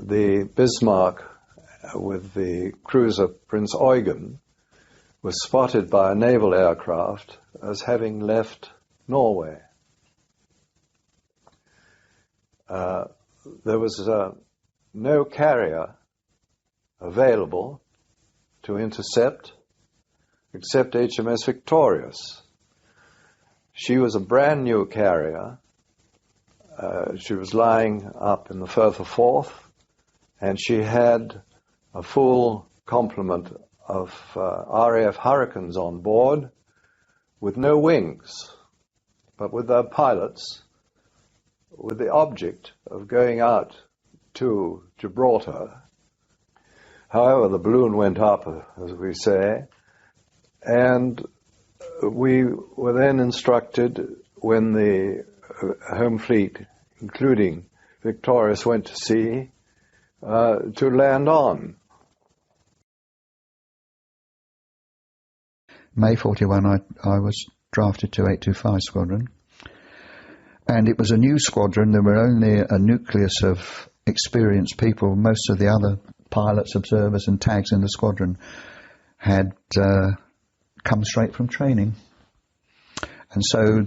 The Bismarck, with the cruiser Prince Eugen, was spotted by a naval aircraft as having left Norway. There was no carrier available to intercept except HMS Victorious. She was a brand new carrier. She was lying up in the Firth of Forth, and she had a full complement of RAF Hurricanes on board with no wings, but with their pilots, with the object of going out to Gibraltar. However, the balloon went up, as we say, and we were then instructed, when the Home Fleet, including Victorious, went to sea, to land on. May 41, I was drafted to 825 Squadron, and it was a new squadron. There were only a nucleus of experienced people. Most of the other pilots, observers and tags in the squadron had come straight from training. And so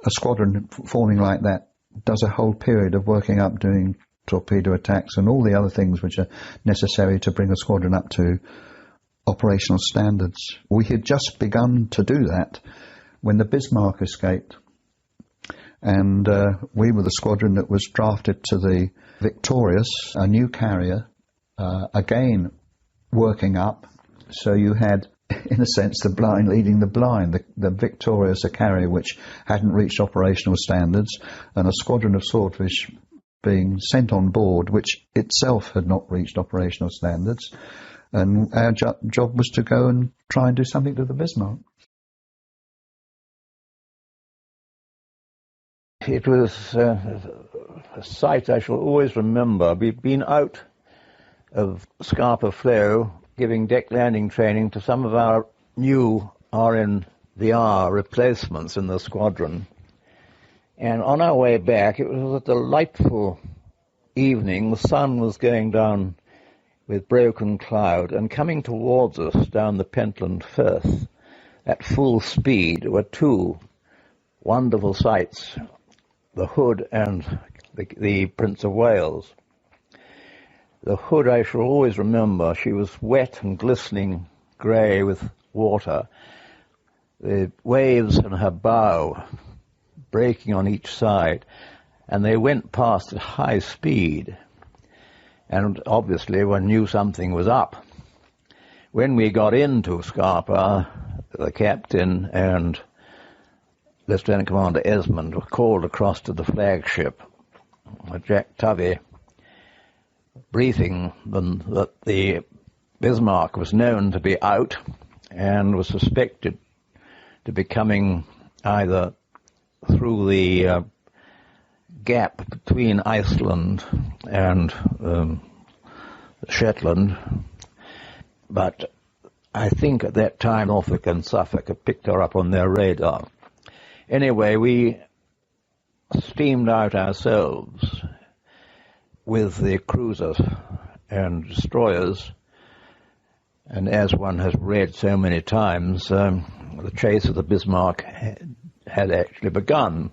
a squadron forming like that does a whole period of working up, doing torpedo attacks and all the other things which are necessary to bring a squadron up to operational standards. We had just begun to do that when the Bismarck escaped, and we were the squadron that was drafted to the Victorious, a new carrier, again working up. So you had, in a sense, the blind leading the blind. The Victorious, a carrier which hadn't reached operational standards, and a squadron of Swordfish being sent on board, which itself had not reached operational standards. And our job was to go and try and do something to the Bismarck. It was a sight I shall always remember. We'd been out of Scapa Flow giving deck landing training to some of our new RNVR replacements in the squadron. And on our way back, it was a delightful evening. The sun was going down with broken cloud, and coming towards us down the Pentland Firth at full speed were two wonderful sights, the Hood and the Prince of Wales. The Hood I shall always remember. She was wet and glistening grey with water, the waves in her bow breaking on each side, and they went past at high speed. And obviously one knew something was up. When we got into Scapa, the captain and Lieutenant Commander Esmond were called across to the flagship, Jack Tovey, briefing them that the Bismarck was known to be out and was suspected to be coming either through the gap between Iceland and Shetland, but I think at that time Norfolk and Suffolk had picked her up on their radar. Anyway, we steamed out ourselves with the cruisers and destroyers, and as one has read so many times, the chase of the Bismarck had actually begun.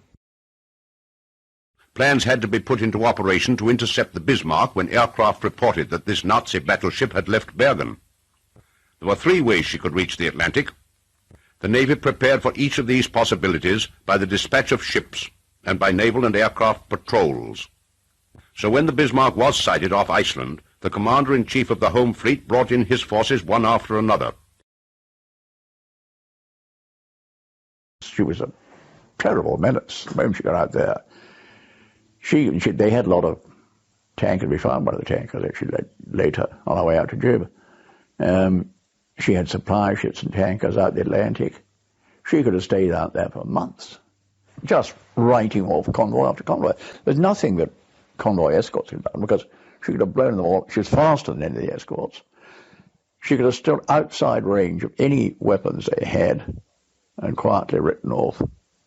Plans had to be put into operation to intercept the Bismarck when aircraft reported that this Nazi battleship had left Bergen. There were 3 ways she could reach the Atlantic. The Navy prepared for each of these possibilities by the dispatch of ships and by naval and aircraft patrols. So when the Bismarck was sighted off Iceland, the Commander-in-Chief of the Home Fleet brought in his forces one after another. She was a terrible menace the moment she got out there. They had a lot of tankers. We found one of the tankers actually later on our way out to Jib. She had supply ships and tankers out the Atlantic. She could have stayed out there for months, just writing off convoy after convoy. There's nothing that convoy escorts could have done, because she could have blown them all. She was faster than any of the escorts. She could have stood outside range of any weapons they had and quietly written off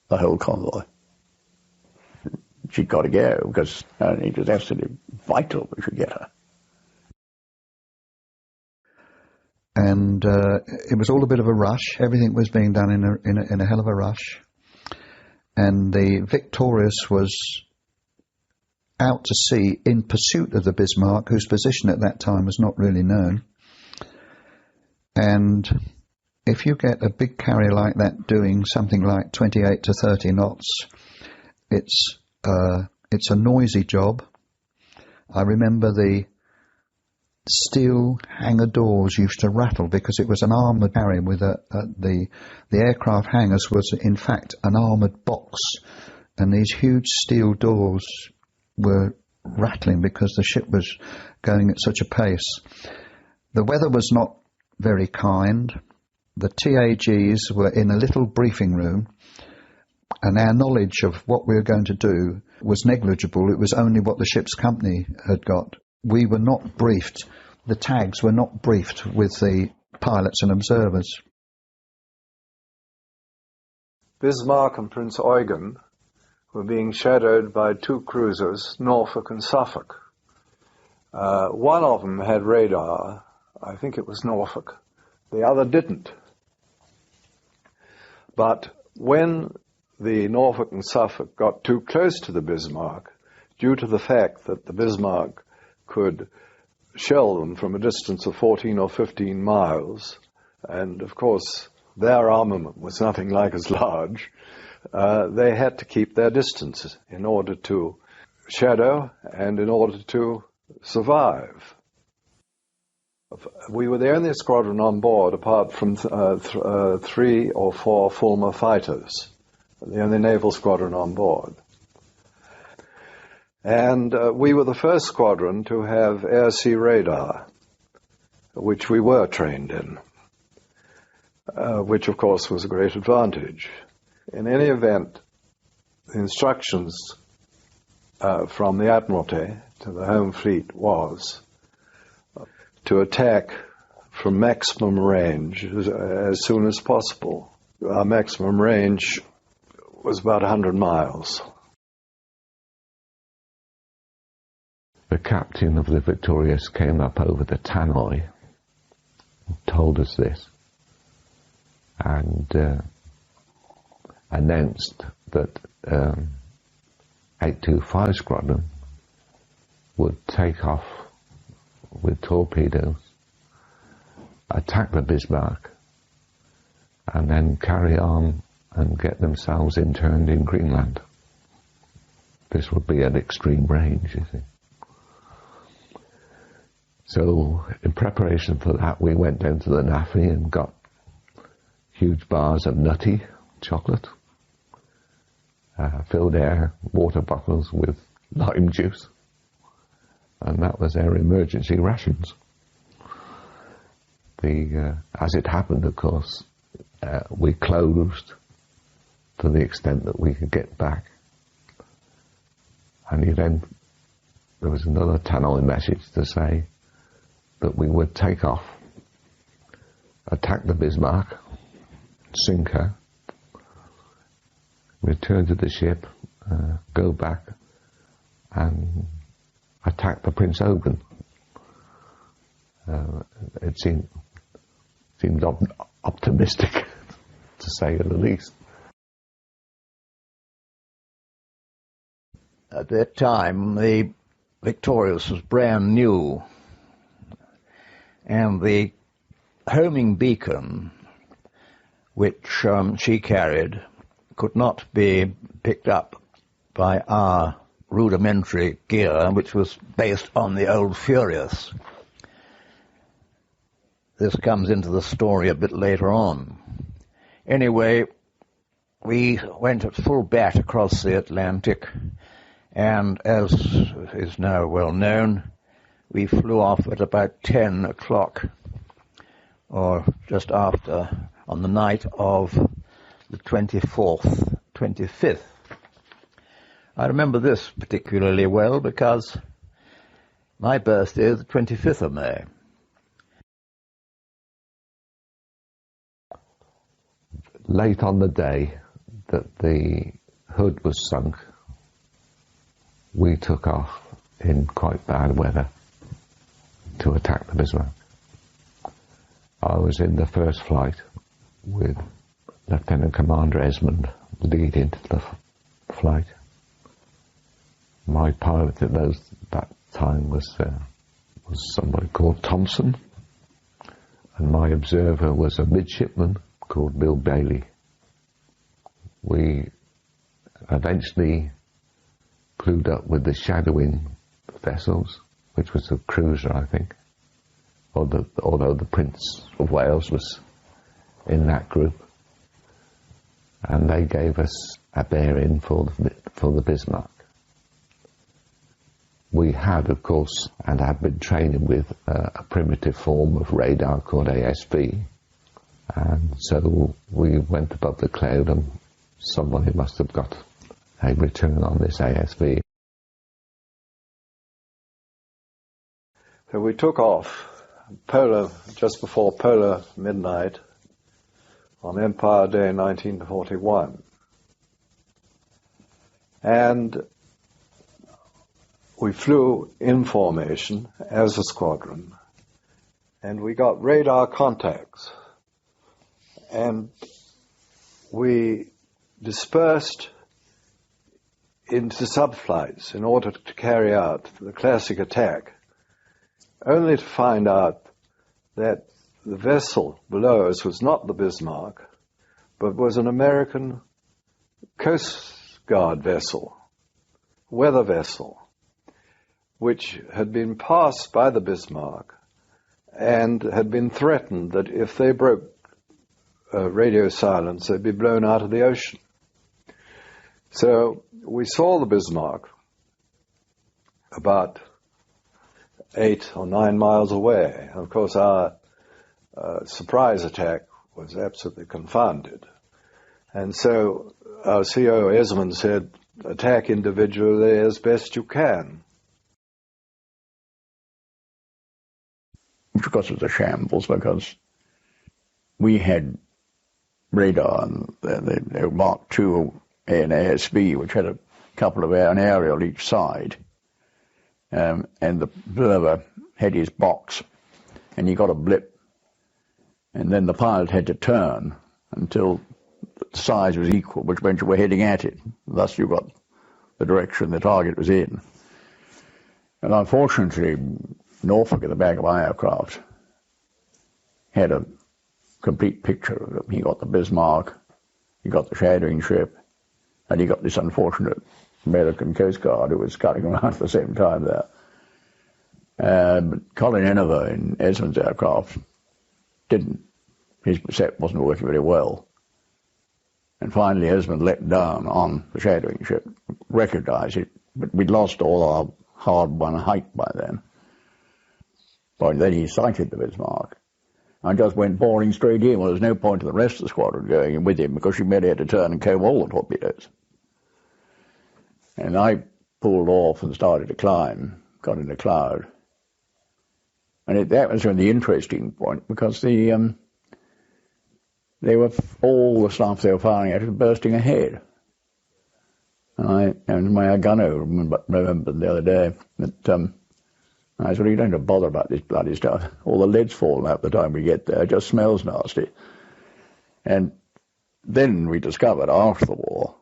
the whole convoy. She'd got to go, because it was absolutely vital we should get her. And it was all a bit of a rush. Everything was being done in a hell of a rush. And the Victorious was out to sea in pursuit of the Bismarck, whose position at that time was not really known. And if you get a big carrier like that doing something like 28 to 30 knots, it's a noisy job. I remember the steel hangar doors used to rattle because it was an armoured carrier with the aircraft hangars was in fact an armoured box, and these huge steel doors were rattling because the ship was going at such a pace. The weather was not very kind. The TAGs were in a little briefing room, and our knowledge of what we were going to do was negligible. It was only what the ship's company had got. We were not briefed. The tags were not briefed with the pilots and observers. Bismarck and Prince Eugen were being shadowed by two cruisers, Norfolk and Suffolk. One of them had radar. I think it was Norfolk. The other didn't. But when the Norfolk and Suffolk got too close to the Bismarck, due to the fact that the Bismarck could shell them from a distance of 14 or 15 miles, and of course their armament was nothing like as large, they had to keep their distance in order to shadow and in order to survive. We were the only squadron on board, apart from 3 or 4 Fulmar fighters, the only naval squadron on board. And we were the first squadron to have air-sea radar, which we were trained in, which of course was a great advantage. In any event, the instructions from the Admiralty to the Home Fleet was to attack from maximum range as soon as possible. Our maximum range was about 100 miles. The captain of the Victorious came up over the tannoy and told us this, and announced that 825 Squadron would take off with torpedoes, attack the Bismarck, and then carry on and get themselves interned in Greenland. This would be at extreme range, you see. So, in preparation for that, we went down to the NAFI and got huge bars of nutty chocolate, filled our water bottles with lime juice, and that was our emergency rations. As it happened, of course, we closed to the extent that we could get back. And then there was another tannoy message to say that we would take off, attack the Bismarck, sink her, return to the ship, go back and attack the Prince Eugen. It seemed optimistic, to say the least. At that time, the Victorious was brand new, and the homing beacon, which she carried, could not be picked up by our rudimentary gear, which was based on the old Furious. This comes into the story a bit later on. Anyway, we went at full bat across the Atlantic, and as is now well known, we flew off at about 10 o'clock, or just after, on the night of the 24th, 25th. I remember this particularly well because my birthday is the 25th of May. Late on the day that the hood was sunk, we took off in quite bad weather to attack the Bismarck. I was in the first flight with Lieutenant Commander Esmond leading the flight. My pilot at that time was somebody called Thompson, and my observer was a midshipman called Bill Bailey. We eventually clued up with the shadowing vessels, which was a cruiser, I think, although the Prince of Wales was in that group, and they gave us a bearing for the Bismarck. We had, of course, and had been training with a primitive form of radar called ASV, and so we went above the cloud, and somebody must have got a return on this ASV. So we took off just before polar midnight on Empire Day 1941. And we flew in formation as a squadron, and we got radar contacts, and we dispersed into subflights in order to carry out the classic attack, only to find out that the vessel below us was not the Bismarck, but was an American Coast Guard vessel, weather vessel, which had been passed by the Bismarck and had been threatened that if they broke radio silence, they'd be blown out of the ocean. So we saw the Bismarck about 8 or 9 miles away. Of course, our surprise attack was absolutely confounded. And so our CO Esmond said, attack individually as best you can. Which of course was a shambles, because we had radar, and the Mark II and ASB, which had a couple of an aerial each side, and the observer had his box, and he got a blip, and then the pilot had to turn until the size was equal, which meant you were heading at it. Thus you got the direction the target was in. And unfortunately, Norfolk, at the back of my aircraft, had a complete picture of it. He got the Bismarck, he got the shadowing ship, and he got this unfortunate American Coast Guard who was cutting around at the same time there. But Colin Enover in Esmond's aircraft didn't. His set wasn't working very well. And finally Esmond let down on the shadowing ship, recognized it, but we'd lost all our hard-won height by then. But then he sighted the Bismarck and just went boring straight in. Well, there's no point to the rest of the squadron going in with him, because she merely had to turn and comb all the torpedoes. And I pulled off and started to climb, got in the cloud. And that was the interesting point, because they were, all the stuff they were firing at was bursting ahead. And my gunner remembered the other day that I said, you don't have to bother about this bloody stuff. All the lead's falling out by the time we get there. It just smells nasty. And then we discovered after the war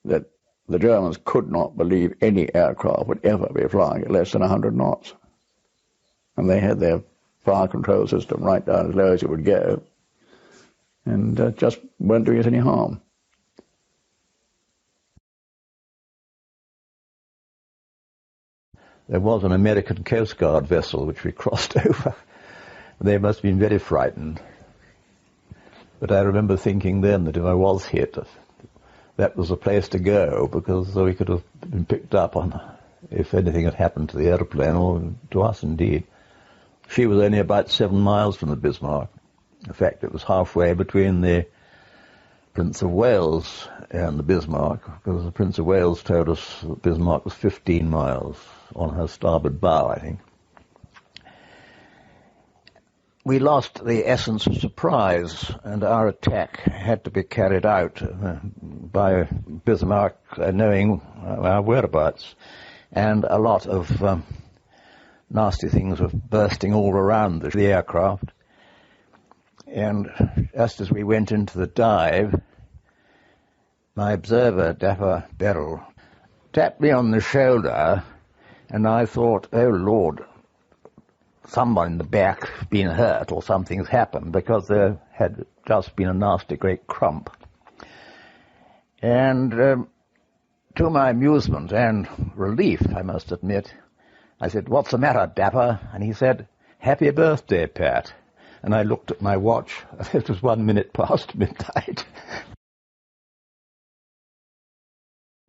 that the Germans could not believe any aircraft would ever be flying at less than 100 knots. And they had their fire control system right down as low as it would go, and just weren't doing us any harm. There was an American Coast Guard vessel which we crossed over. They must have been very frightened. But I remember thinking then that if I was hit, that was the place to go, because we could have been picked up on if anything had happened to the aeroplane, or to us indeed. She was only about 7 miles from the Bismarck. In fact, it was halfway between the Prince of Wales and the Bismarck, because the Prince of Wales told us the Bismarck was 15 miles on her starboard bow, I think. We lost the essence of surprise, and our attack had to be carried out by Bismarck knowing our whereabouts, and a lot of nasty things were bursting all around the aircraft. And just as we went into the dive, my observer, Dapper Beryl, tapped me on the shoulder, and I thought, oh Lord, someone in the back been hurt or something's happened, because there had just been a nasty great crump. And to my amusement and relief, I must admit, I said, "What's the matter, Dapper?" And he said, "Happy birthday, Pat." And I looked at my watch. It was 1 minute past midnight.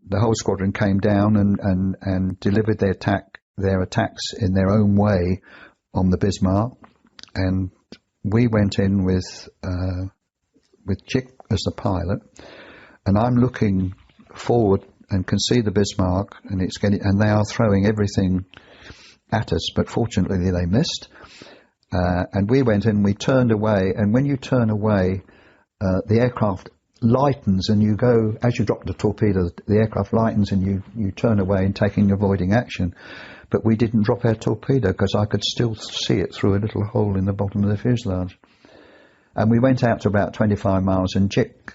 The whole squadron came down and delivered their attacks in their own way on the Bismarck, and we went in with Chick as the pilot, and I'm looking forward and can see the Bismarck, and they are throwing everything at us, but fortunately they missed. And we went in, we turned away, and when you turn away, the aircraft lightens, and you go, as you drop the torpedo, the aircraft lightens and you turn away and avoiding action. But we didn't drop our torpedo because I could still see it through a little hole in the bottom of the fuselage. And we went out to about 25 miles, and Chick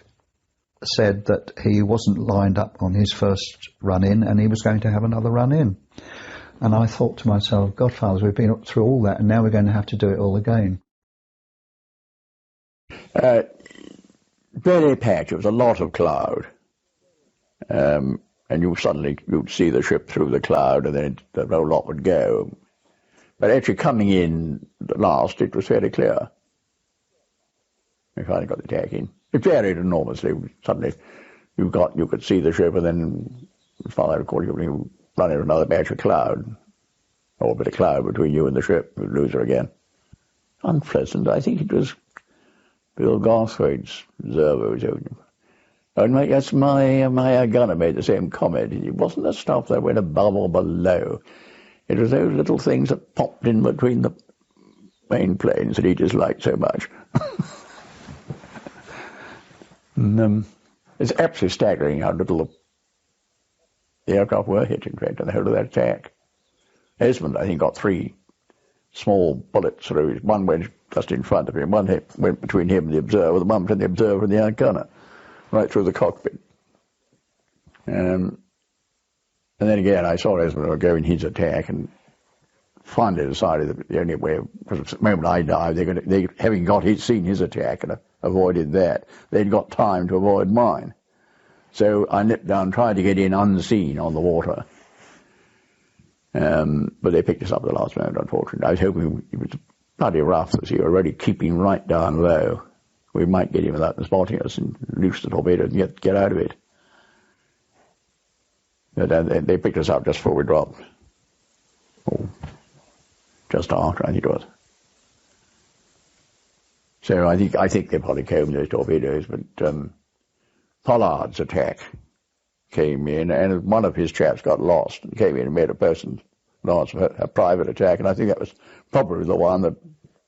said that he wasn't lined up on his first run in and he was going to have another run in. And I thought to myself, Godfathers, we've been up through all that and now we're going to have to do it all again. Very patchy. It was a lot of cloud. And you'd see the ship through the cloud, and then the whole lot would go. But actually coming in at last, it was fairly clear. We finally got the attack in. It varied enormously. Suddenly you could see the ship, and then finally, of course, you run into another batch of cloud, or a bit of cloud between you and the ship. You'd lose her again. Unpleasant. I think it was Bill Garthwaite's observer was over. And yes, my gunner made the same comment. It wasn't the stuff that went above or below. It was those little things that popped in between the main planes that he disliked so much. And, it's absolutely staggering how little the aircraft were hit, in fact, in the whole of that attack. Esmond, I think, got 3 small bullets through his. One went just in front of him, one went between him and the observer, the one between the observer and the air gunner, right through the cockpit. And then again, I saw Esmond go in his attack, and finally decided that the only way, because the moment I dived, they having seen his attack and avoided that, they'd got time to avoid mine. So I nipped down, tried to get in unseen on the water. But they picked us up at the last moment, unfortunately. I was hoping it was bloody rough, as you were already keeping right down low. We might get him without them spotting us and loose the torpedo and get out of it. But they picked us up just before we dropped. Or just after, I think it was. So I think they probably combed those torpedoes, but Pollard's attack came in, and one of his chaps got lost and came in and made a private attack, and I think that was probably the one that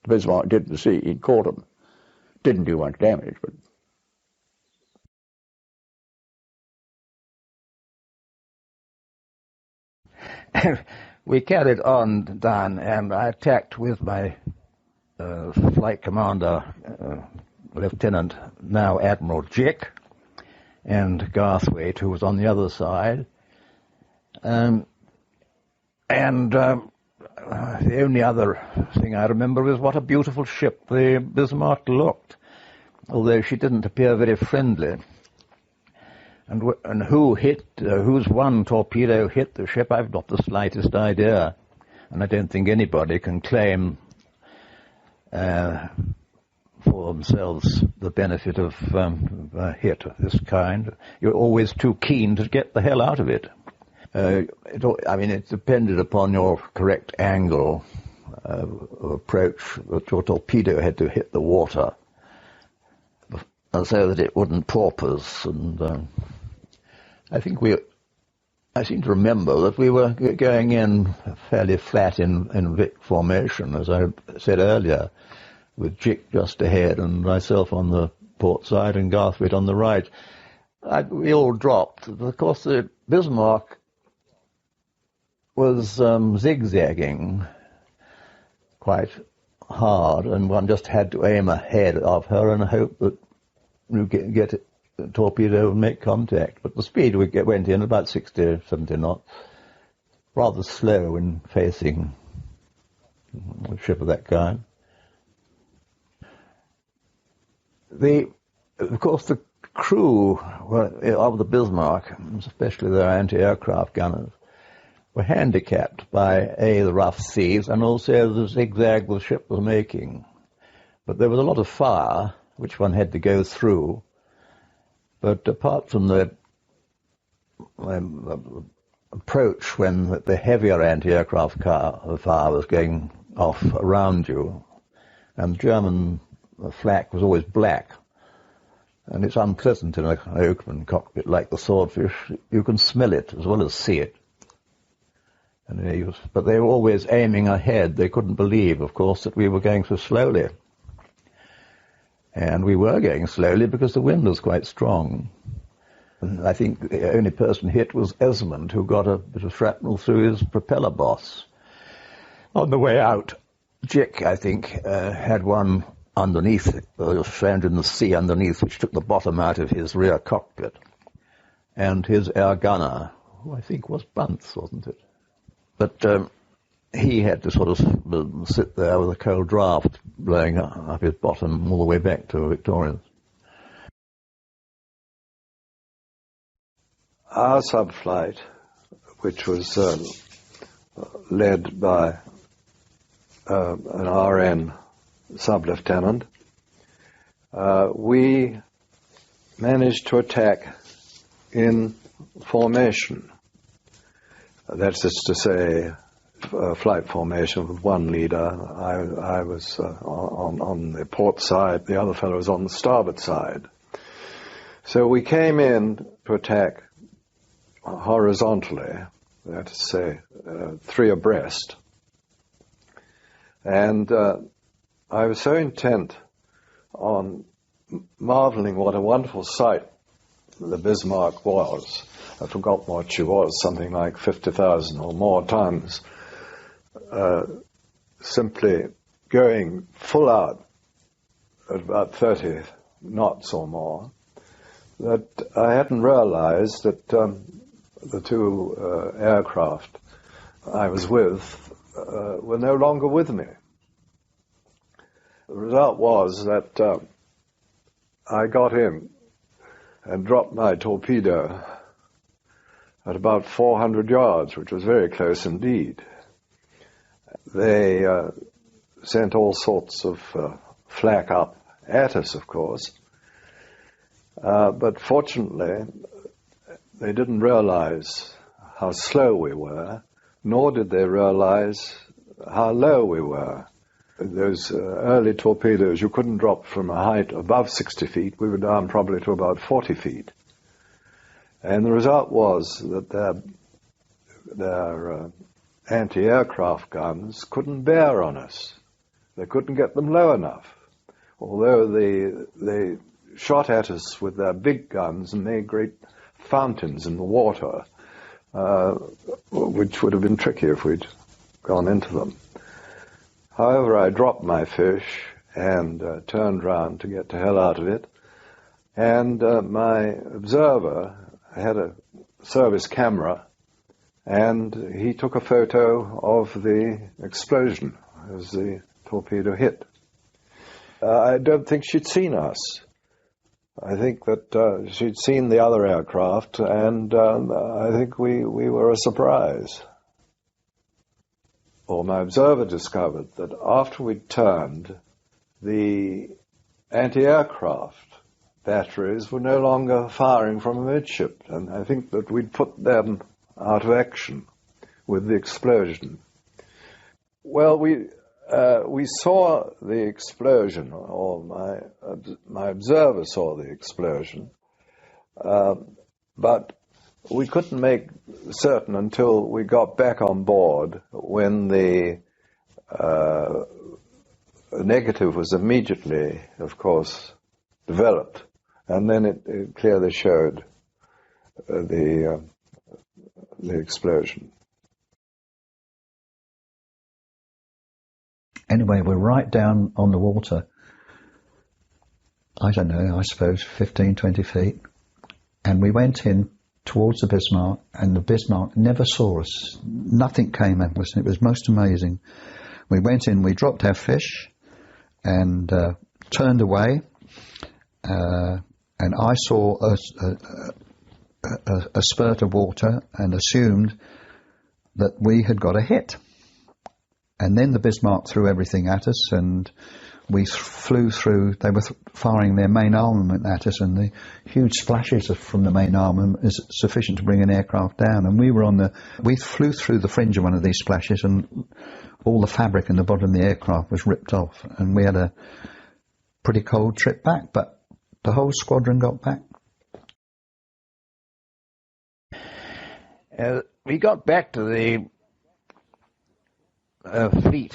Bismarck didn't see. He'd caught him. Didn't do much damage, but... We carried on down, and I attacked with my flight commander, Lieutenant, now Admiral Jick, and Garthwaite, who was on the other side. The only other thing I remember is what a beautiful ship the Bismarck looked, although she didn't appear very friendly. And whose one torpedo hit the ship, I've not the slightest idea. And I don't think anybody can claim for themselves the benefit of a hit of this kind. You're always too keen to get the hell out of it. It depended upon your correct angle of approach, that your torpedo had to hit the water so that it wouldn't porpoise. And I seem to remember that we were going in fairly flat in Vic formation, as I said earlier, with Jick just ahead and myself on the port side and Garthwaite on the right. We all dropped. Of course, the Bismarck was zigzagging quite hard, and one just had to aim ahead of her and hope that you get the torpedo and make contact. But the speed we went in, about 60, 70 knots, rather slow in facing a ship of that kind. Of course, the crew of the Bismarck, especially their anti-aircraft gunners, were handicapped by the rough seas and also the zigzag the ship was making. But there was a lot of fire which one had to go through. But apart from the approach when the heavier anti-aircraft fire was going off around you, and German flak was always black, and it's unpleasant in an open cockpit like the Swordfish. You can smell it as well as see it. But they were always aiming ahead. They couldn't believe, of course, that we were going so slowly. And we were going slowly because the wind was quite strong. And I think the only person hit was Esmond, who got a bit of shrapnel through his propeller boss. On the way out, Jick, I think, had one underneath, was found in the sea underneath, which took the bottom out of his rear cockpit. And his air gunner, who I think was Bunce, wasn't it? But he had to sort of sit there with a cold draft blowing up his bottom all the way back to Victoria. Our subflight, which was led by an RN sub-lieutenant, we managed to attack in formation. That's just to say, flight formation with one leader. I was on the port side, the other fellow was on the starboard side. So we came in to attack horizontally, that is to say, 3 abreast. And I was so intent on marveling what a wonderful sight the Bismarck was. I forgot what she was, something like 50,000 or more tons, simply going full out at about 30 knots or more, that I hadn't realized that the 2 aircraft I was with were no longer with me. The result was that I got in and dropped my torpedo at about 400 yards, which was very close indeed. They sent all sorts of flak up at us, of course, but fortunately they didn't realize how slow we were, nor did they realize how low we were. Those early torpedoes, you couldn't drop from a height above 60 feet. We were down probably to about 40 feet. And the result was that their anti-aircraft guns couldn't bear on us. They couldn't get them low enough. Although they shot at us with their big guns and made great fountains in the water, which would have been tricky if we'd gone into them. However, I dropped my fish and turned round to get the hell out of it. And my observer had a service camera, and he took a photo of the explosion as the torpedo hit. I don't think she'd seen us. I think that she'd seen the other aircraft, and I think we were a surprise. Or my observer discovered that after we'd turned, the anti-aircraft batteries were no longer firing from amidship, and I think that we'd put them out of action with the explosion. Well, we saw the explosion, or my observer saw the explosion, but we couldn't make certain until we got back on board, when the negative was immediately, of course, developed, and then it clearly showed the explosion. Anyway, we're right down on the water. I don't know, I suppose 15, 20 feet. And we went in towards the Bismarck, and the Bismarck never saw us. Nothing came at us. It was most amazing. We went in, we dropped our fish, and turned away. And I saw a spurt of water and assumed that we had got a hit. And then the Bismarck threw everything at us, and we flew through. They were firing their main armament at us, and the huge splashes from the main armament is sufficient to bring an aircraft down. And we flew through the fringe of one of these splashes, and all the fabric in the bottom of the aircraft was ripped off. And we had a pretty cold trip back, but the whole squadron got back. We got back to the fleet,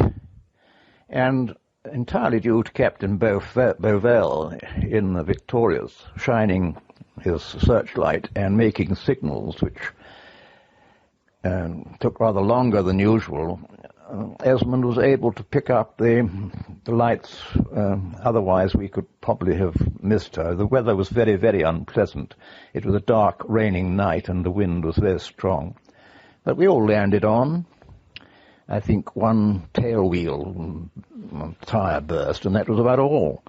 and entirely due to Captain Bovell in the Victorious, shining his searchlight and making signals which took rather longer than usual, Esmond was able to pick up the lights. Otherwise we could probably have missed her. The weather was very, very unpleasant. It was a dark, raining night, and the wind was very strong. But we all landed on. I think one tail wheel tire burst, and that was about all.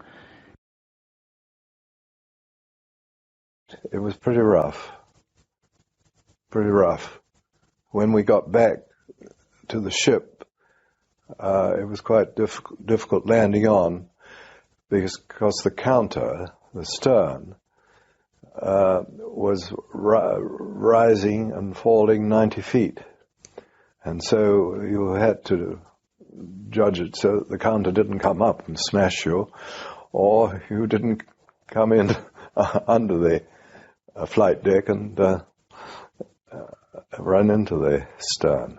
It was pretty rough. Pretty rough. When we got back to the ship, it was quite difficult landing on, because the counter, the stern, was rising and falling 90 feet. And so you had to judge it so that the counter didn't come up and smash you, or you didn't come in under the flight deck and run into the stern.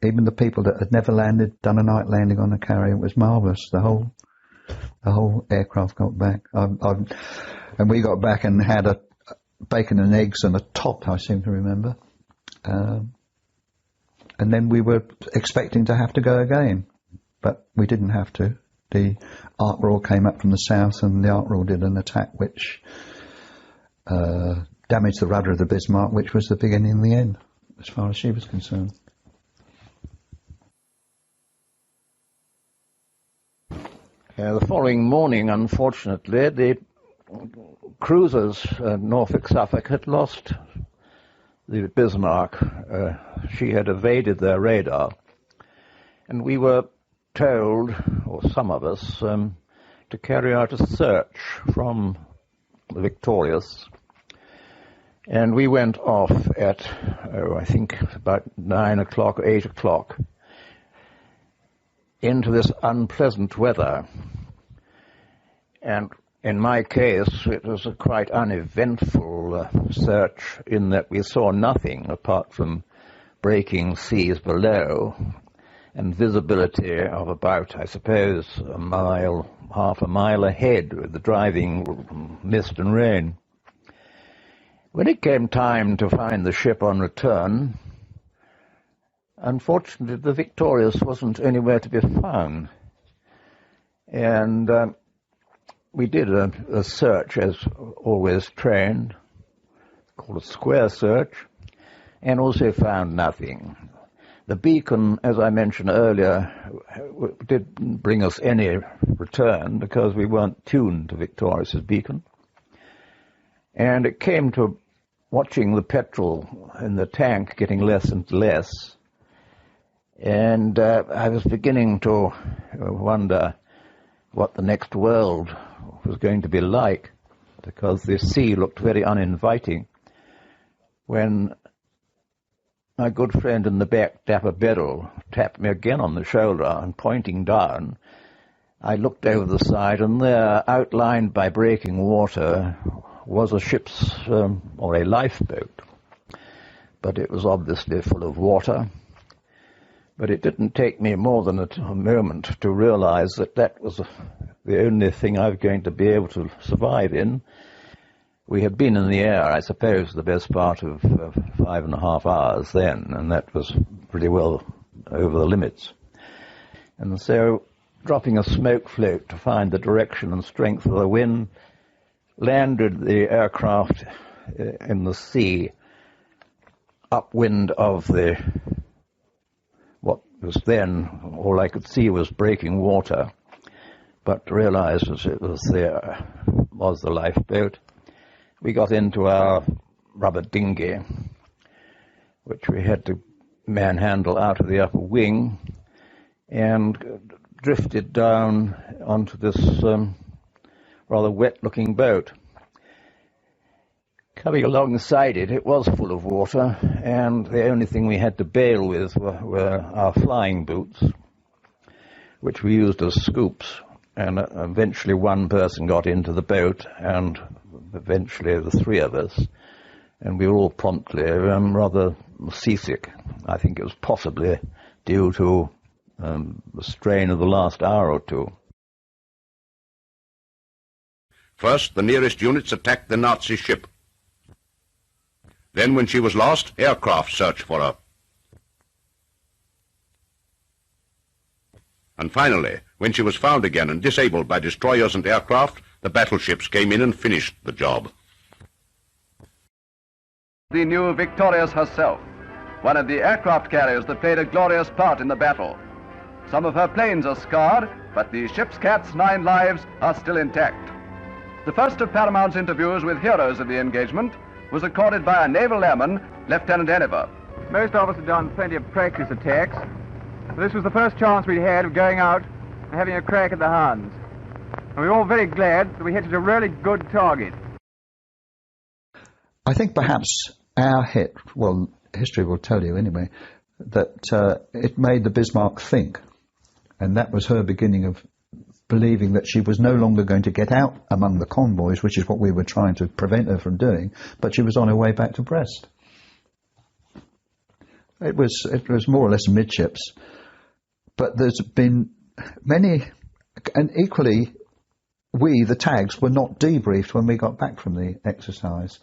Even the people that had never done a night landing on a carrier, it was marvellous. The whole aircraft got back. And we got back and had a bacon and eggs and a top, I seem to remember. And then we were expecting to have to go again, but we didn't have to. The Ark Royal came up from the south, and the Ark Royal did an attack which damaged the rudder of the Bismarck, which was the beginning and the end, as far as she was concerned. The following morning, unfortunately, the cruisers, Norfolk, Suffolk, had lost the Bismarck. She had evaded their radar, and we were told, or some of us, to carry out a search from the Victorious. And we went off at, I think about 9 o'clock or 8 o'clock, into this unpleasant weather. And in my case, it was a quite uneventful search, in that we saw nothing apart from breaking seas below and visibility of about, I suppose, half a mile ahead with the driving mist and rain. When it came time to find the ship on return, unfortunately the Victorious wasn't anywhere to be found. And we did a search, as always trained, called a square search, and also found nothing. The beacon, as I mentioned earlier, didn't bring us any return because we weren't tuned to Victorious's beacon. And it came to watching the petrol in the tank getting less and less. And I was beginning to wonder what the next world was going to be like, because the sea looked very uninviting, when my good friend in the back, Dapper Beddle, tapped me again on the shoulder, and pointing down, I looked over the side, and there, outlined by breaking water, was a ship's, or a lifeboat. But it was obviously full of water. But it didn't take me more than a moment to realize that that was the only thing I was going to be able to survive in. We had been in the air, I suppose, the best part of 5.5 hours then, and that was pretty well over the limits. And so, dropping a smoke float to find the direction and strength of the wind, landed the aircraft in the sea, upwind of what was then, all I could see was breaking water, but realized as it was there was the lifeboat. We got into our rubber dinghy, which we had to manhandle out of the upper wing, and drifted down onto this rather wet-looking boat. Coming alongside it, it was full of water, and the only thing we had to bail with were our flying boots, which we used as scoops. And eventually one person got into the boat, and eventually the three of us, and we were all promptly rather seasick. I think it was possibly due to the strain of the last hour or two. First, the nearest units attacked the Nazi ship. Then, when she was lost, aircraft searched for her. And finally, when she was found again and disabled by destroyers and aircraft, the battleships came in and finished the job. The new Victorious herself, one of the aircraft carriers that played a glorious part in the battle. Some of her planes are scarred, but the ship's cat's 9 lives are still intact. The first of Paramount's interviews with heroes of the engagement was accorded by a naval airman, Lieutenant Enniver. Most of us had done plenty of practice attacks. This was the first chance we'd had of going out and having a crack at the Huns. And we were all very glad that we hit a really good target. I think perhaps our hit, well, history will tell you anyway, that it made the Bismarck think. And that was her beginning of believing that she was no longer going to get out among the convoys, which is what we were trying to prevent her from doing, but she was on her way back to Brest. It was more or less midships, but there's been many, and equally, we, the tags, were not debriefed when we got back from the exercise.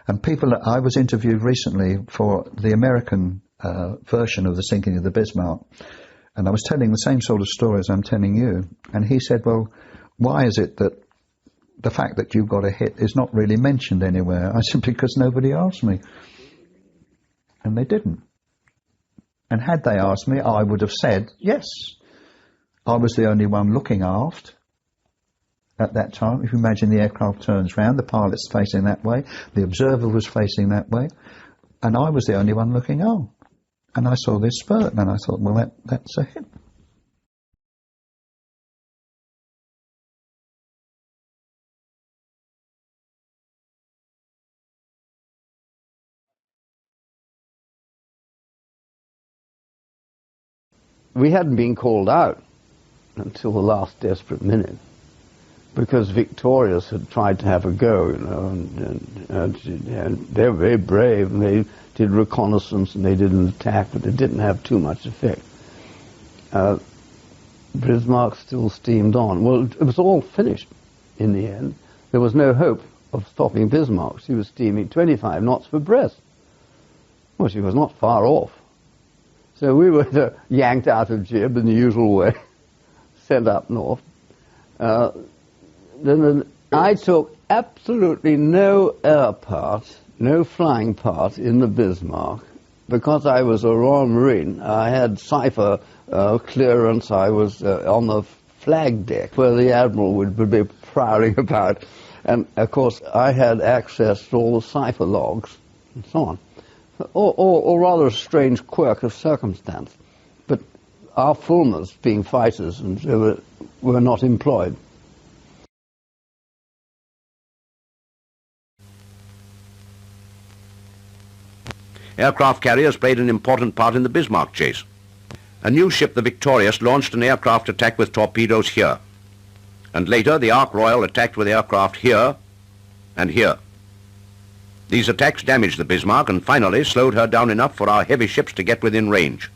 And I was interviewed recently for the American version of the sinking of the Bismarck, and I was telling the same sort of stories I'm telling you, and he said, well, why is it that the fact that you got a hit is not really mentioned anywhere? I said, because nobody asked me. And they didn't. And had they asked me, I would have said, yes. I was the only one looking aft at that time. If you imagine the aircraft turns round, the pilot's facing that way, the observer was facing that way, and I was the only one looking on. And I saw this spurt, and I thought, well, that's a hit. We hadn't been called out until the last desperate minute, because Victorious had tried to have a go, you know, and they were very brave, and they did reconnaissance and they did an attack, but it didn't have too much effect. Bismarck still steamed on. Well, it was all finished in the end. There was no hope of stopping Bismarck. She was steaming 25 knots for Brest. Well, she was not far off. So we were yanked out of jib in the usual way, sent up north. Then I took absolutely no air part, no flying part in the Bismarck, because I was a Royal Marine. I had cipher clearance. I was on the flag deck where the Admiral would be prowling about. And, of course, I had access to all the cipher logs and so on. Or rather a strange quirk of circumstance. But our Fulmers, being fighters, and were not employed. aircraft carriers played an important part in the Bismarck chase. A new ship, the Victorious, launched an aircraft attack with torpedoes here. And later, the Ark Royal attacked with aircraft here and here. These attacks damaged the Bismarck and finally slowed her down enough for our heavy ships to get within range.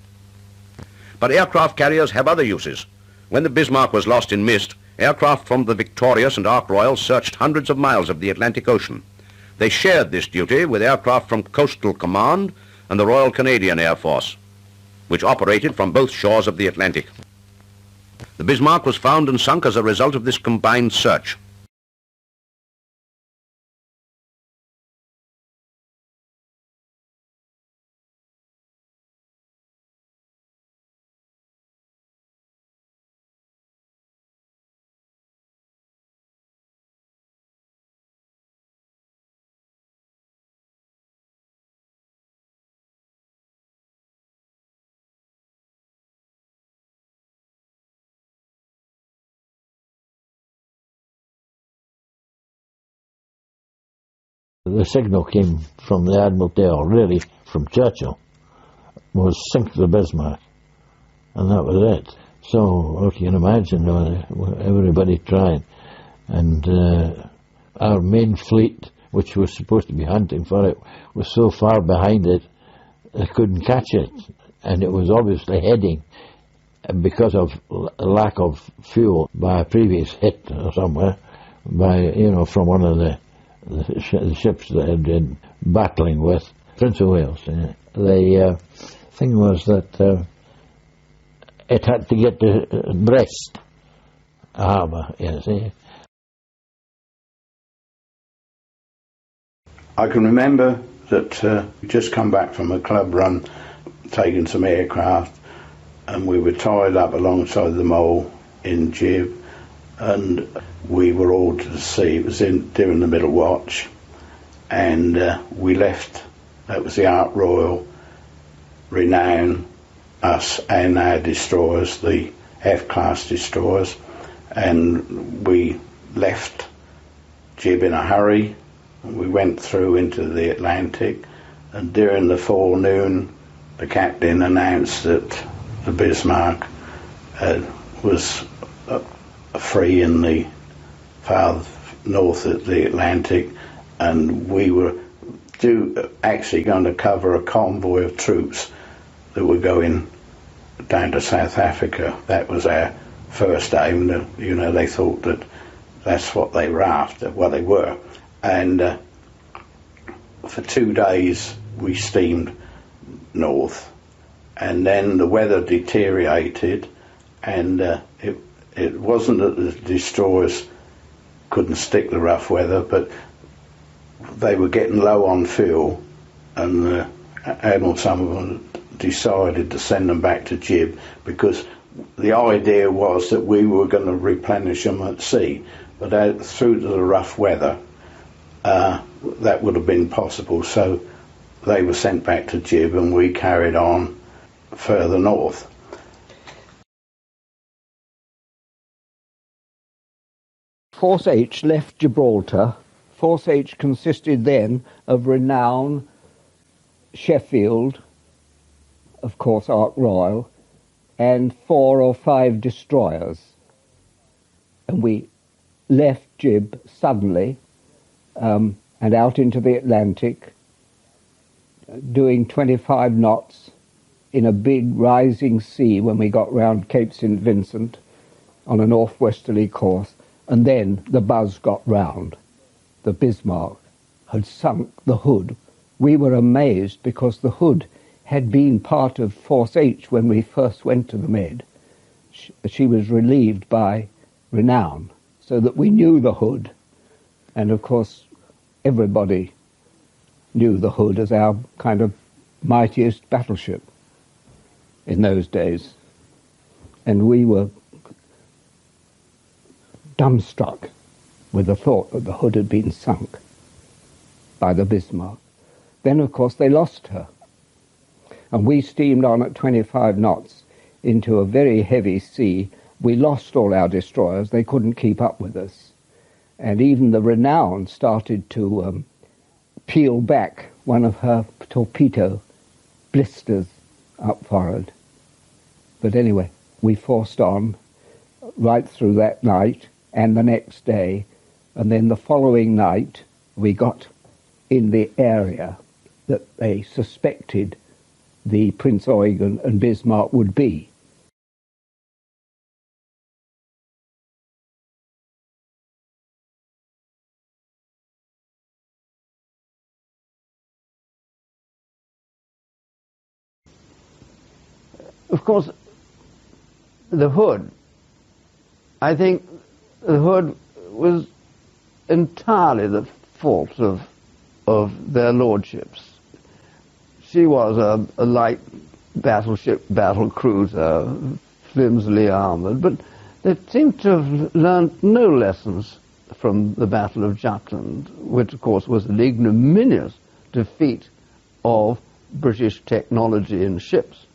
But aircraft carriers have other uses. When the Bismarck was lost in mist, aircraft from the Victorious and Ark Royal searched hundreds of miles of the Atlantic Ocean. They shared this duty with aircraft from Coastal Command and the Royal Canadian Air Force, which operated from both shores of the Atlantic. The Bismarck was found and sunk as a result of this combined search. The signal came from the Admiralty, or really from Churchill, was sink the Bismarck, and that was it. So, what you can imagine, everybody tried. And our main fleet, which was supposed to be hunting for it, was so far behind it, they couldn't catch it. And it was obviously heading, because of lack of fuel by a previous hit or somewhere, from one of the ships that had been battling with Prince of Wales. The thing was that it had to get to Brest harbour, you see. I can remember that we just come back from a club run, taking some aircraft, and we were tied up alongside the mole in Jib, and we were all to the sea. It was during the middle watch, and we left. That was the Ark Royal, Renown, us and our destroyers, the F-class destroyers, and we left Jib in a hurry. We went through into the Atlantic, and during the forenoon the captain announced that the Bismarck was free in the far north of the Atlantic, and we were actually going to cover a convoy of troops that were going down to South Africa. That was our first aim. They thought that that's what they were after. Well, they were. And for 2 days we steamed north, and then the weather deteriorated, and it wasn't that the destroyers couldn't stick the rough weather, but they were getting low on fuel, and Admiral Somerville decided to send them back to Jib, because the idea was that we were going to replenish them at sea, but through the rough weather that would have been possible, so they were sent back to Jib and we carried on further north. Force H left Gibraltar. Force H consisted then of Renown, Sheffield, of course Ark Royal, and 4 or 5 destroyers. And we left Jib suddenly and out into the Atlantic, doing 25 knots in a big rising sea when we got round Cape St. Vincent on a northwesterly course. And then the buzz got round. The Bismarck had sunk the Hood. We were amazed because the Hood had been part of Force H when we first went to the Med. She was relieved by Renown, so that we knew the Hood. And of course, everybody knew the Hood as our kind of mightiest battleship in those days. And we were dumbstruck with the thought that the Hood had been sunk by the Bismarck. Then, of course, they lost her. And we steamed on at 25 knots into a very heavy sea. We lost all our destroyers. They couldn't keep up with us. And even the Renown started to peel back one of her torpedo blisters up forward. But anyway, we forced on right through that night and the next day, and then the following night we got in the area that they suspected the Prince Eugen and Bismarck would be. Of course, the Hood, I think the Hood was entirely the fault of their lordships. She was a light battleship, battle cruiser, flimsily armoured, but they seemed to have learned no lessons from the Battle of Jutland, which of course was an ignominious defeat of British technology in ships,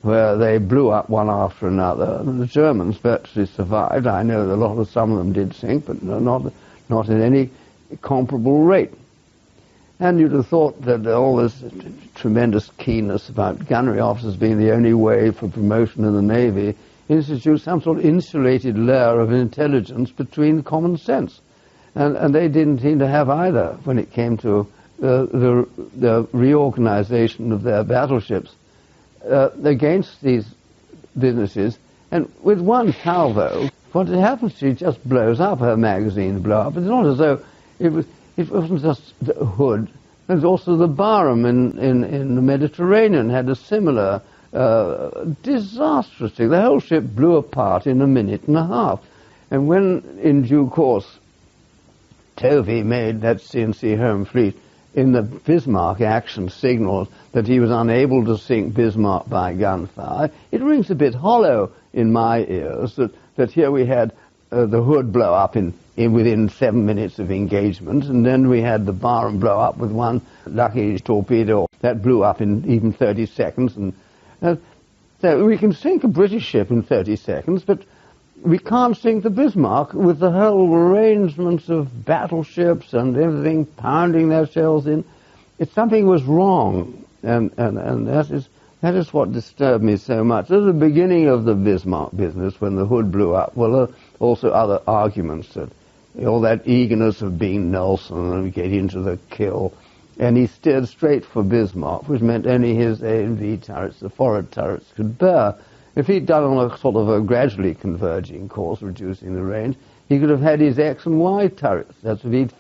where they blew up one after another. The Germans virtually survived. I know that some of them did sink, but not at any comparable rate. And you'd have thought that all this tremendous keenness about gunnery officers being the only way for promotion in the Navy institutes some sort of insulated layer of intelligence between common sense. And they didn't seem to have either when it came to the reorganization of their battleships against these businesses. And with one salvo, what happens, she just blows up, her magazines blow up. It's not as though it wasn't just the Hood. There's also the Barham in the Mediterranean had a similar disastrous thing. The whole ship blew apart in a minute and a half. And when, in due course, Tovey made that CNC Home Fleet in the Bismarck action signals that he was unable to sink Bismarck by gunfire, it rings a bit hollow in my ears that here we had the Hood blow up within 7 minutes of engagement, and then we had the Barham blow up with one lucky torpedo that blew up in even 30 seconds. And so we can sink a British ship in 30 seconds, but we can't sink the Bismarck with the whole arrangements of battleships and everything pounding their shells in. Something was wrong, and that is what disturbed me so much. At the beginning of the Bismarck business, when the Hood blew up, well, there were also other arguments that all that eagerness of being Nelson and get into the kill, and he steered straight for Bismarck, which meant only his A and V turrets, the forward turrets, could bear. If he'd done on a sort of a gradually converging course, reducing the range, he could have had his X and Y turrets. That's if he'd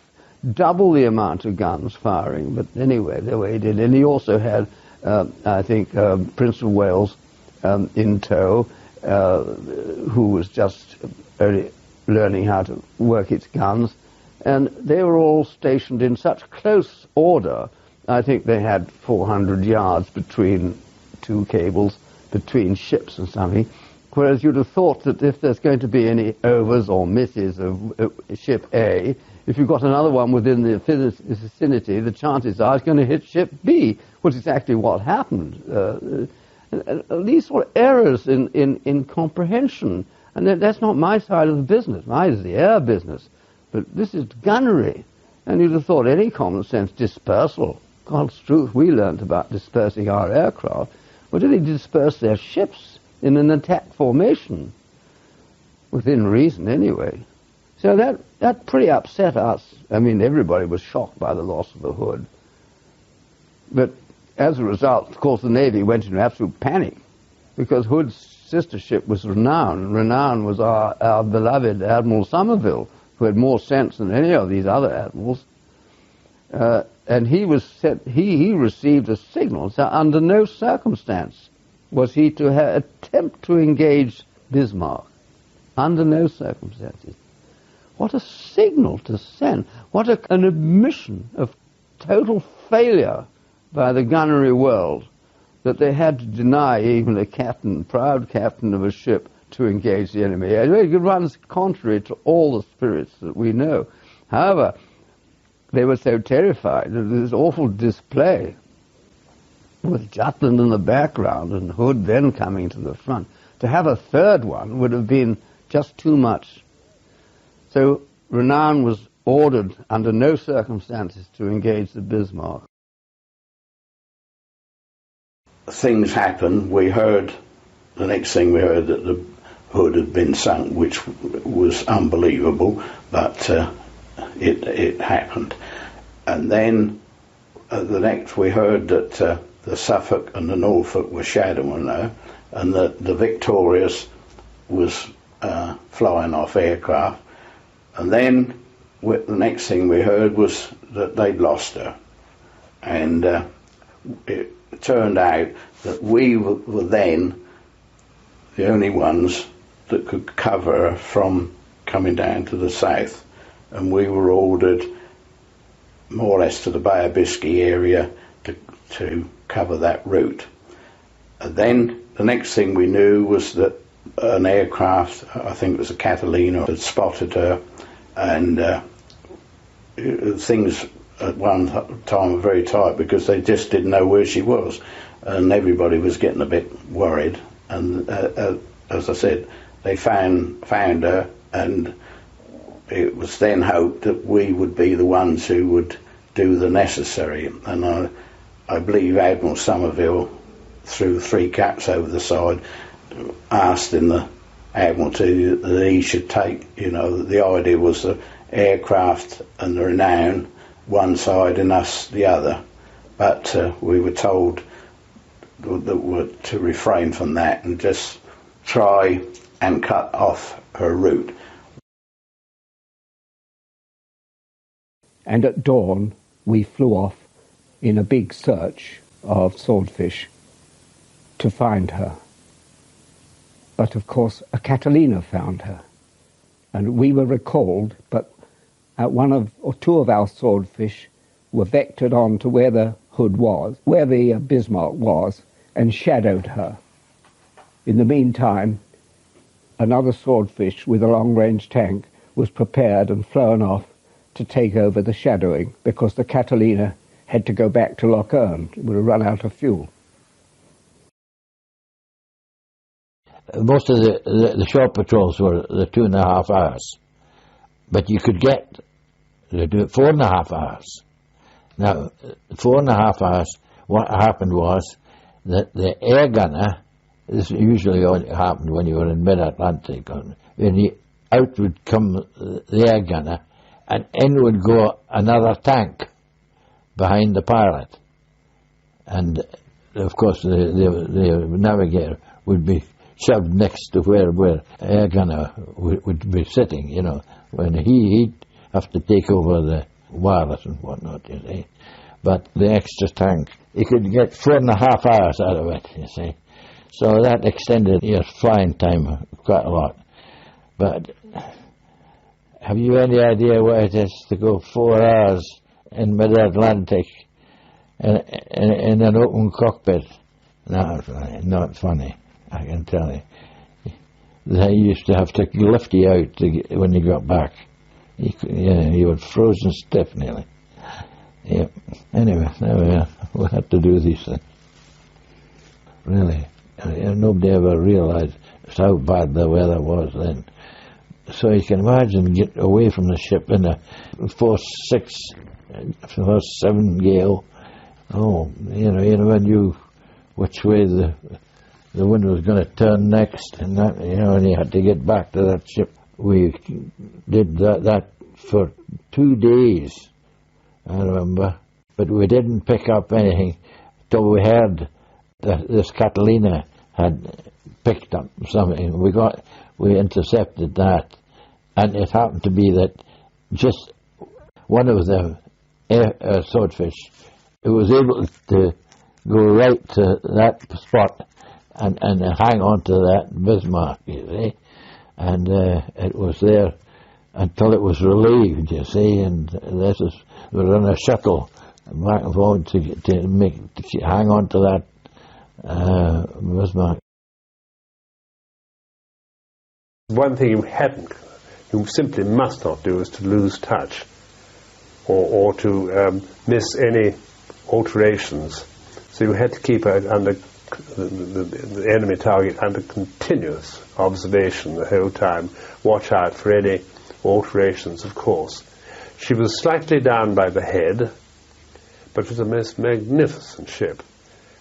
double the amount of guns firing. But anyway, the way he did. And he also had, I think, Prince of Wales in tow, who was just only learning how to work its guns. And they were all stationed in such close order. I think they had 400 yards between two cables, between ships and something, whereas you'd have thought that if there's going to be any overs or misses of ship A, if you've got another one within the vicinity, the chances are it's going to hit ship B, which is exactly what happened. These sort of errors in comprehension, and that's not my side of the business. Mine is the air business, but this is gunnery, and you'd have thought any common sense dispersal. God's truth, we learnt about dispersing our aircraft. Or did they disperse their ships in an attack formation? Within reason, anyway. So that pretty upset us. I mean, everybody was shocked by the loss of the Hood. But as a result, of course, the Navy went into absolute panic, because Hood's sister ship was Renown, and Renown was our beloved Admiral Somerville, who had more sense than any of these other admirals. And he received a signal. So under no circumstance was he to attempt to engage Bismarck. Under no circumstances. What a signal to send. What an admission of total failure by the gunnery world, that they had to deny even a captain, proud captain of a ship, to engage the enemy. It runs contrary to all the spirits that we know. However, they were so terrified of this awful display, with Jutland in the background and Hood then coming to the front. To have a third one would have been just too much. So Renown was ordered under no circumstances to engage the Bismarck. things happened. The next thing we heard that the hood had been sunk, which was unbelievable, but it happened. And then the next we heard that the Suffolk and the Norfolk were shadowing her, and that the Victorious was flying off aircraft. And then the next thing we heard was that they'd lost her. And it turned out that we were then the only ones that could cover her from coming down to the south. And we were ordered more or less to the Bay of Biscay area to cover that route. And then the next thing we knew was that an aircraft, I think it was a Catalina, had spotted her, and things at one time were very tight because they just didn't know where she was, and everybody was getting a bit worried. And as I said, they found her, and it was then hoped that we would be the ones who would do the necessary. And I believe Admiral Somerville threw 3 caps over the side, asked in the Admiralty that he should take, the idea was the aircraft and the Renown one side and us the other. But we were told to refrain from that and just try and cut off her route. And at dawn, we flew off in a big search of Swordfish to find her. But of course, a Catalina found her. And we were recalled, but one or two of our Swordfish were vectored on to where the hood was, where the Bismarck was, and shadowed her. In the meantime, another Swordfish with a long-range tank was prepared and flown off to take over the shadowing, because the Catalina had to go back to Loch Earn. It would have run out of fuel. Most of the short patrols were the 2.5 hours, but you could do it 4.5 hours. Now, 4.5 hours, what happened was that the air gunner, this usually only happened when you were in mid-Atlantic, out would come the air gunner, and in would go another tank behind the pilot. And, of course, the navigator would be shoved next to where air gunner would be sitting, when he'd have to take over the wireless and whatnot, you see. But the extra tank, you could get 4.5 hours out of it, you see. So that extended your flying time quite a lot. But have you any idea what it is to go 4 hours in mid-Atlantic in an open cockpit? No, not funny, I can tell you. They used to have to lift you out when you got back. You were frozen stiff nearly. Yeah. Anyway, we had to do these things. Really, nobody ever realised how bad the weather was then. So you can imagine get away from the ship in a force 6, force 7 gale. Oh, when which way the wind was going to turn next, and that, and you had to get back to that ship. We did that for 2 days, I remember, but we didn't pick up anything till we heard that this Catalina had picked up something. We intercepted that, and it happened to be that just one of the Swordfish, it was able to go right to that spot and hang on to that Bismarck, you see, and it was there until it was relieved, you see, and we were on a shuttle back and forward to hang on to that Bismarck. One thing you simply must not do is to lose touch or to miss any alterations. So you had to keep it under the enemy target under continuous observation the whole time. Watch out for any alterations, of course. She was slightly down by the head, but was a most magnificent ship.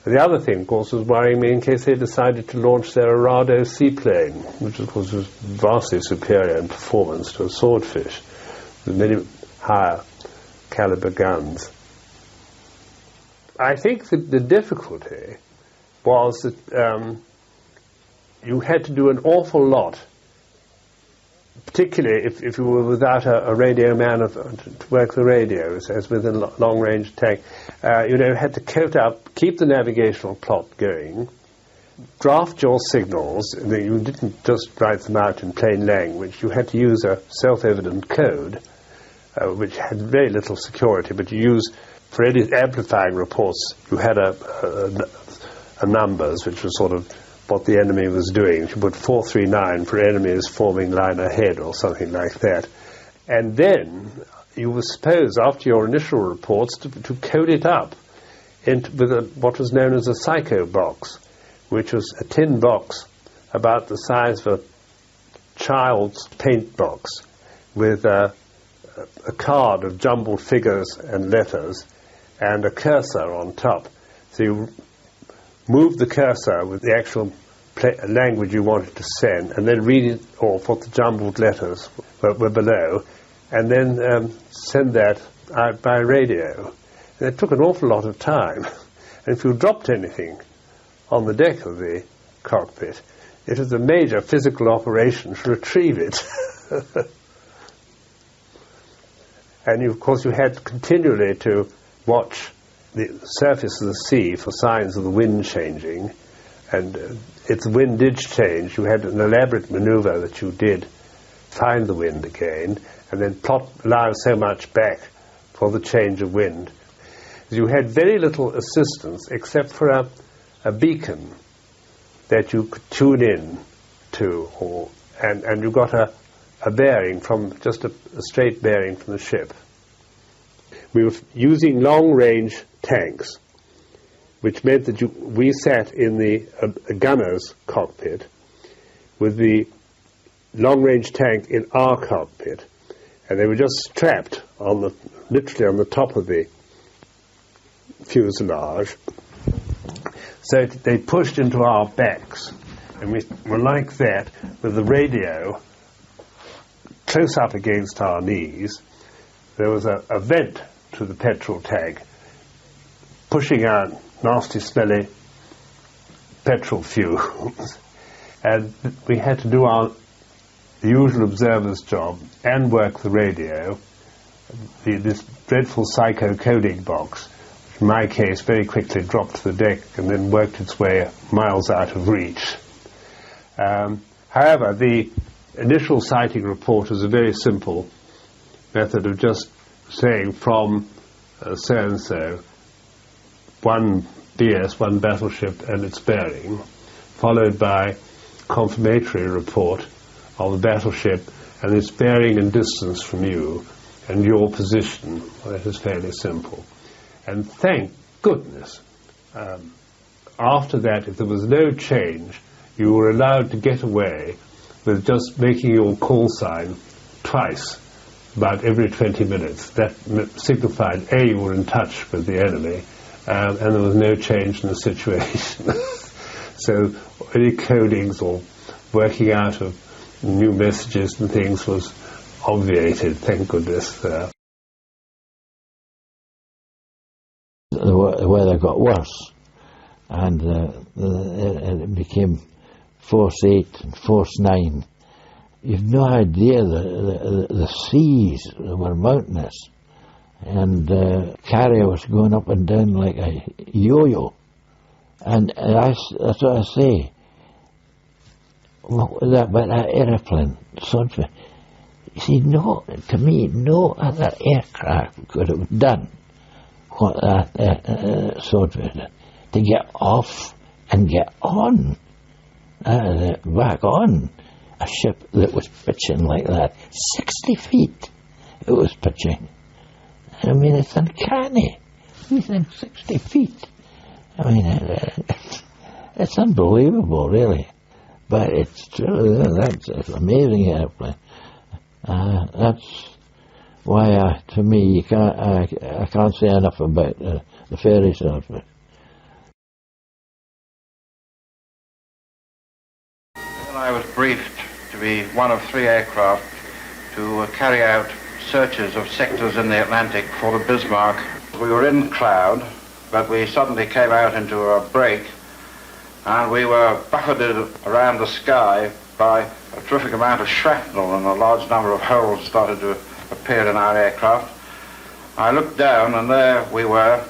The other thing, of course, was worrying me in case they decided to launch their Arado seaplane, which, of course, was vastly superior in performance to a Swordfish, with many higher caliber guns. I think that the difficulty was that you had to do an awful lot, particularly if you were without a radio man to work the radios, as with a long-range attack. You had to coat up, keep the navigational plot going, draft your signals. You didn't just write them out in plain language. You had to use a self-evident code, which had very little security, but you used, for any amplifying reports, you had a numbers, which was sort of what the enemy was doing. You put 439 for enemies forming line ahead or something like that. And then you were supposed, after your initial reports, to code it up with what was known as a psycho box, which was a tin box about the size of a child's paint box, with a card of jumbled figures and letters and a cursor on top. So you move the cursor with the actual language you wanted to send, and then read it off what the jumbled letters were below, and then send that out by radio. And it took an awful lot of time. And if you dropped anything on the deck of the cockpit, it was a major physical operation to retrieve it. And of course you had continually to watch the surface of the sea for signs of the wind changing, and if the wind did change, you had an elaborate maneuver that you did find the wind again, and then allow so much back for the change of wind. You had very little assistance except for a beacon that you could tune in to, and you got a bearing from, just a straight bearing from the ship. We were using long-range tanks, which meant that we sat in the gunner's cockpit with the long-range tank in our cockpit, and they were just strapped literally on the top of the fuselage. So they pushed into our backs, and we were like that with the radio close up against our knees. There was a vent to the petrol tank, pushing out nasty smelly petrol fumes, and we had to do the usual observer's job and work the radio, this dreadful psycho coding box, which in my case very quickly dropped to the deck and then worked its way miles out of reach. However, the initial sighting report is a very simple method of just saying from so-and-so, one BS, one battleship and its bearing, followed by confirmatory report of the battleship and its bearing and distance from you and your position. Well, that is fairly simple. And thank goodness, after that, if there was no change, you were allowed to get away with just making your call sign twice, about every 20 minutes. That signified, A, you were in touch with the enemy, and there was no change in the situation. So any codings or working out of new messages and things was obviated, thank goodness. The weather got worse, and it became Force 8 and Force 9. You've no idea the seas were mountainous, and carrier was going up and down like a yo-yo. And that's what I say. What was that about that aeroplane? Swordfish. You see, to me, no other aircraft could have done what that Swordfish did. To get off and get on, back on a ship that was pitching like that. 60 feet it was pitching. I mean, it's uncanny. You think 60 feet. I mean, it's unbelievable, really. But it's true. That's an amazing airplane. That's why, to me, I can't say enough about the fairy Swordfish. was briefed to be one of 3 aircraft to carry out searches of sectors in the Atlantic for the Bismarck. We were in cloud, but we suddenly came out into a break, and we were buffeted around the sky by a terrific amount of shrapnel, and a large number of holes started to appear in our aircraft. I looked down, and there we were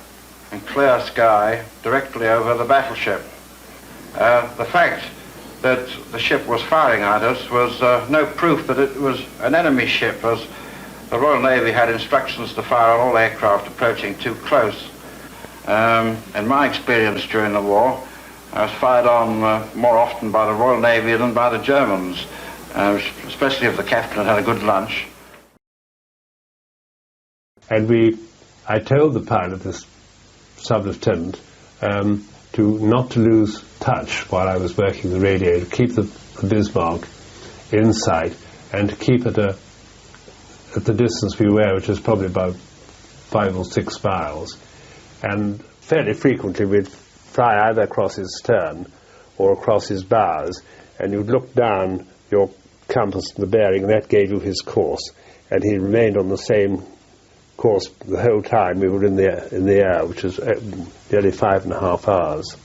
in clear sky directly over the battleship. The fact that the ship was firing at us was no proof that it was an enemy ship, as the Royal Navy had instructions to fire on all aircraft approaching too close. In my experience during the war, I was fired on more often by the Royal Navy than by the Germans, especially if the captain had a good lunch. And I told the pilot, this sub-lieutenant, not to lose touch while I was working the radio, to keep the Bismarck in sight and to keep it at the distance we were, which was probably about 5 or 6 miles. And fairly frequently we'd fly either across his stern or across his bows, and you'd look down your compass and the bearing, and that gave you his course. And he remained on the same course the whole time we were in the air, which was nearly 5.5 hours.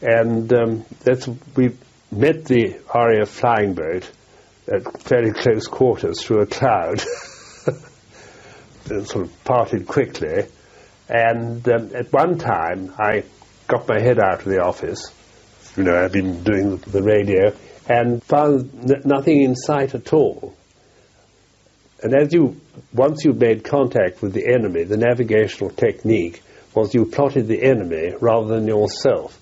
And we met the RAF flying boat at fairly close quarters through a cloud, and sort of parted quickly. And at one time I got my head out of the office, I'd been doing the radio, and found nothing in sight at all. And once you made contact with the enemy, the navigational technique was you plotted the enemy rather than yourself.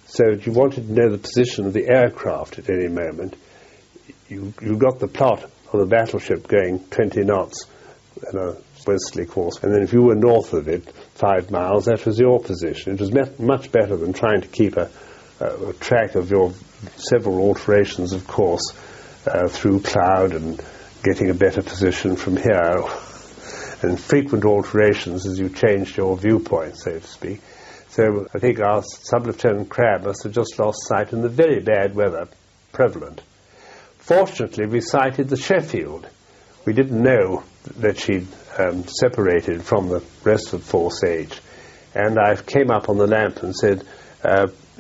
So if you wanted to know the position of the aircraft at any moment, you got the plot of the battleship going 20 knots in a westerly course, and then if you were north of it 5 miles, that was your position. It was much better than trying to keep a track of your several alterations of course through cloud and getting a better position from here, and frequent alterations as you changed your viewpoint, so to speak. So I think our Sub-Lieutenant Crabb must have just lost sight in the very bad weather prevalent. Fortunately, we sighted the Sheffield. We didn't know that she'd separated from the rest of Force H, and I came up on the lamp and said,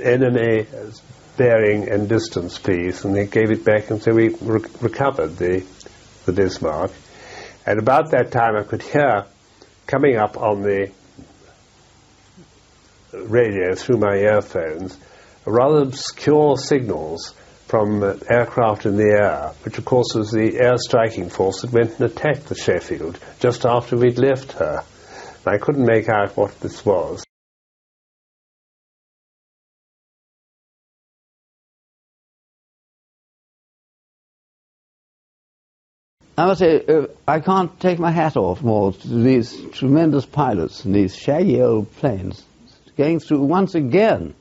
enemy bearing and distance, please, and they gave it back, and so we recovered the Bismarck. And about that time I could hear, coming up on the radio through my earphones, rather obscure signals from aircraft in the air, which of course was the air striking force that went and attacked the Sheffield just after we'd left her. And I couldn't make out what this was. I must say, I can't take my hat off more to these tremendous pilots and these shaggy old planes going through once again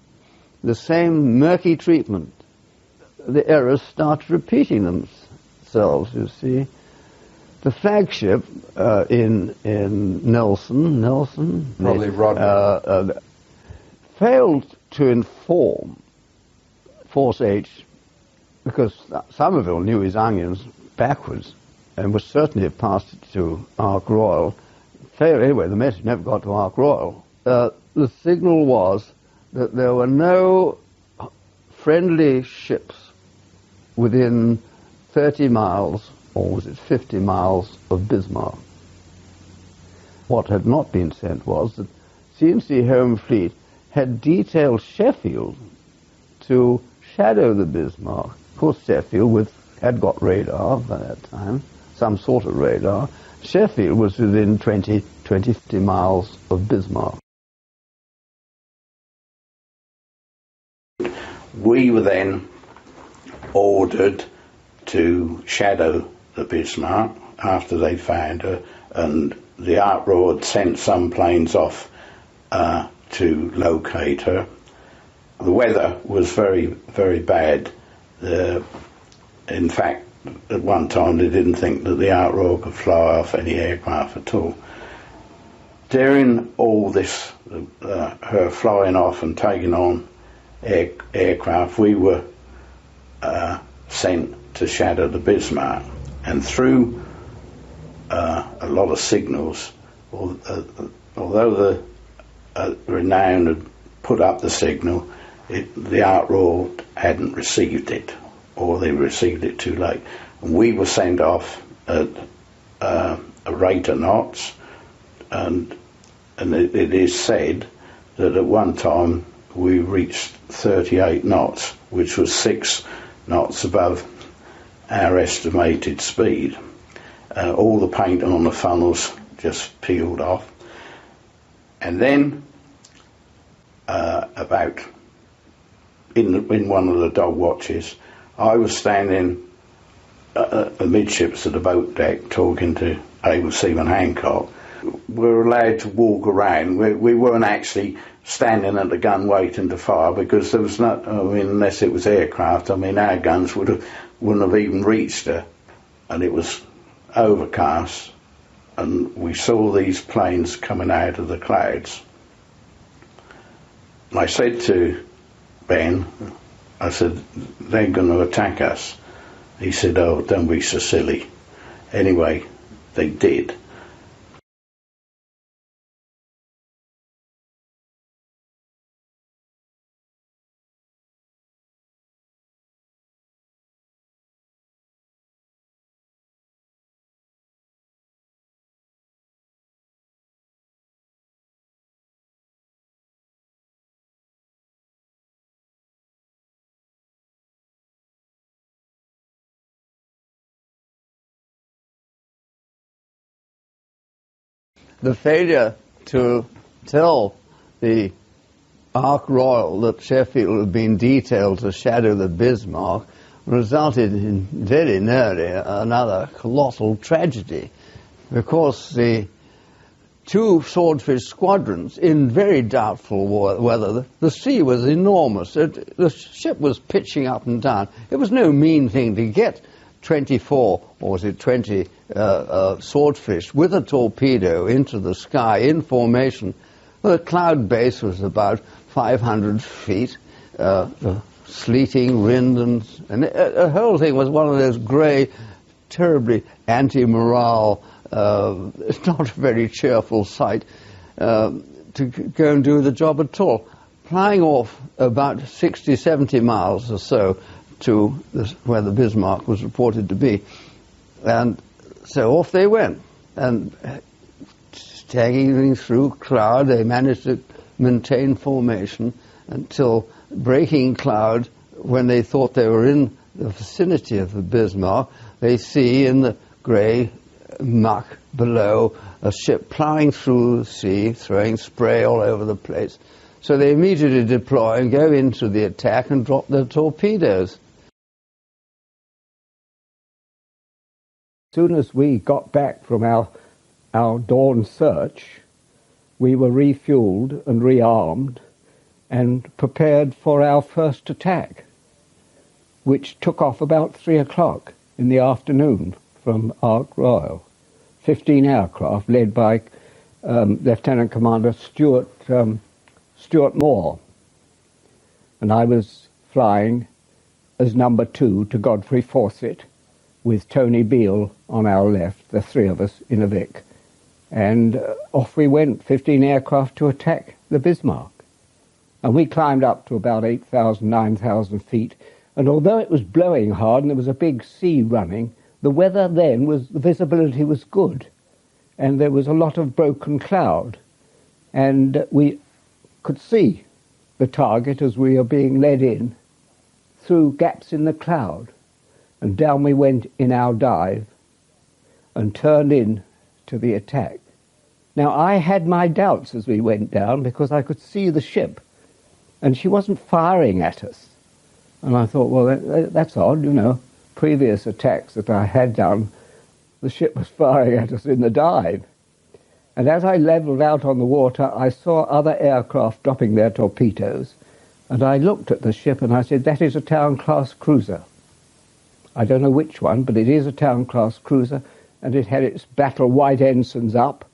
the same murky treatment. The errors start repeating themselves, you see. The flagship in Nelson probably Rodney, failed to inform Force H, because Somerville knew his onions backwards and would certainly have passed it to Ark Royal. Anyway, the message never got to Ark Royal. The signal was that there were no friendly ships within 30 miles, or was it 50 miles, of Bismarck. What had not been sent was that C&C Home Fleet had detailed Sheffield to shadow the Bismarck. Of course, Sheffield had got radar by that time, some sort of radar. Sheffield was within 50 miles of Bismarck. We were then ordered to shadow the Bismarck after they found her, and the Ark Royal had sent some planes off to locate her. The weather was very, very bad. In fact, at one time they didn't think that the Ark Royal could fly off any aircraft at all. During all this, her flying off and taking on aircraft, we were sent to shadow the Bismarck. And through a lot of signals, although the Renown had put up the signal, the Ark Royal hadn't received it, or they received it too late. And we were sent off at a rate of knots, and it is said that at one time we reached 38 knots, which was 6 knots above our estimated speed. All the paint on the funnels just peeled off. And then about in one of the dog watches, I was standing amidships at the boat deck talking to Able Seaman Hancock. We were allowed to walk around. We weren't actually standing at the gun waiting to fire, because there was not, unless it was aircraft, our guns wouldn't have even reached her. And it was overcast, and we saw these planes coming out of the clouds. And I said to Ben, I said, they're going to attack us. He said, oh, don't be so silly. Anyway, they did. The failure to tell the Ark Royal that Sheffield had been detailed to shadow the Bismarck resulted in very nearly another colossal tragedy, because the two Swordfish squadrons, in very doubtful weather, the sea was enormous, the ship was pitching up and down. It was no mean thing to get 24, or was it 20, Swordfish with a torpedo into the sky in formation. The cloud base was about 500 feet, the sleeting wind, and the whole thing was one of those grey, terribly anti-morale, not a very cheerful sight to go and do the job at all. Flying off about 60, 70 miles or so to where the Bismarck was reported to be. And so off they went. And staggering through cloud, they managed to maintain formation until breaking cloud, when they thought they were in the vicinity of the Bismarck, they see in the grey muck below a ship ploughing through the sea, throwing spray all over the place. So they immediately deploy and go into the attack and drop their torpedoes. As soon as we got back from our dawn search, we were refueled and rearmed and prepared for our first attack, which took off about 3 o'clock in the afternoon from Ark Royal. 15 aircraft led by Lieutenant Commander Stuart Moore. And I was flying as number 2 to Godfrey Fawcett, with Tony Beale on our left, the three of us in a Vic. And off we went, 15 aircraft to attack the Bismarck. And we climbed up to about 8,000, 9,000 feet. And although it was blowing hard and there was a big sea running, the weather then the visibility was good. And there was a lot of broken cloud. And we could see the target as we were being led in through gaps in the cloud. And down we went in our dive and turned in to the attack. Now, I had my doubts as we went down, because I could see the ship and she wasn't firing at us. And I thought, well, that's odd, you know. Previous attacks that I had done, the ship was firing at us in the dive. And as I levelled out on the water, I saw other aircraft dropping their torpedoes. And I looked at the ship and I said, that is a Town-class cruiser. I don't know which one, but it is a Town-class cruiser, and it had its battle white ensigns up.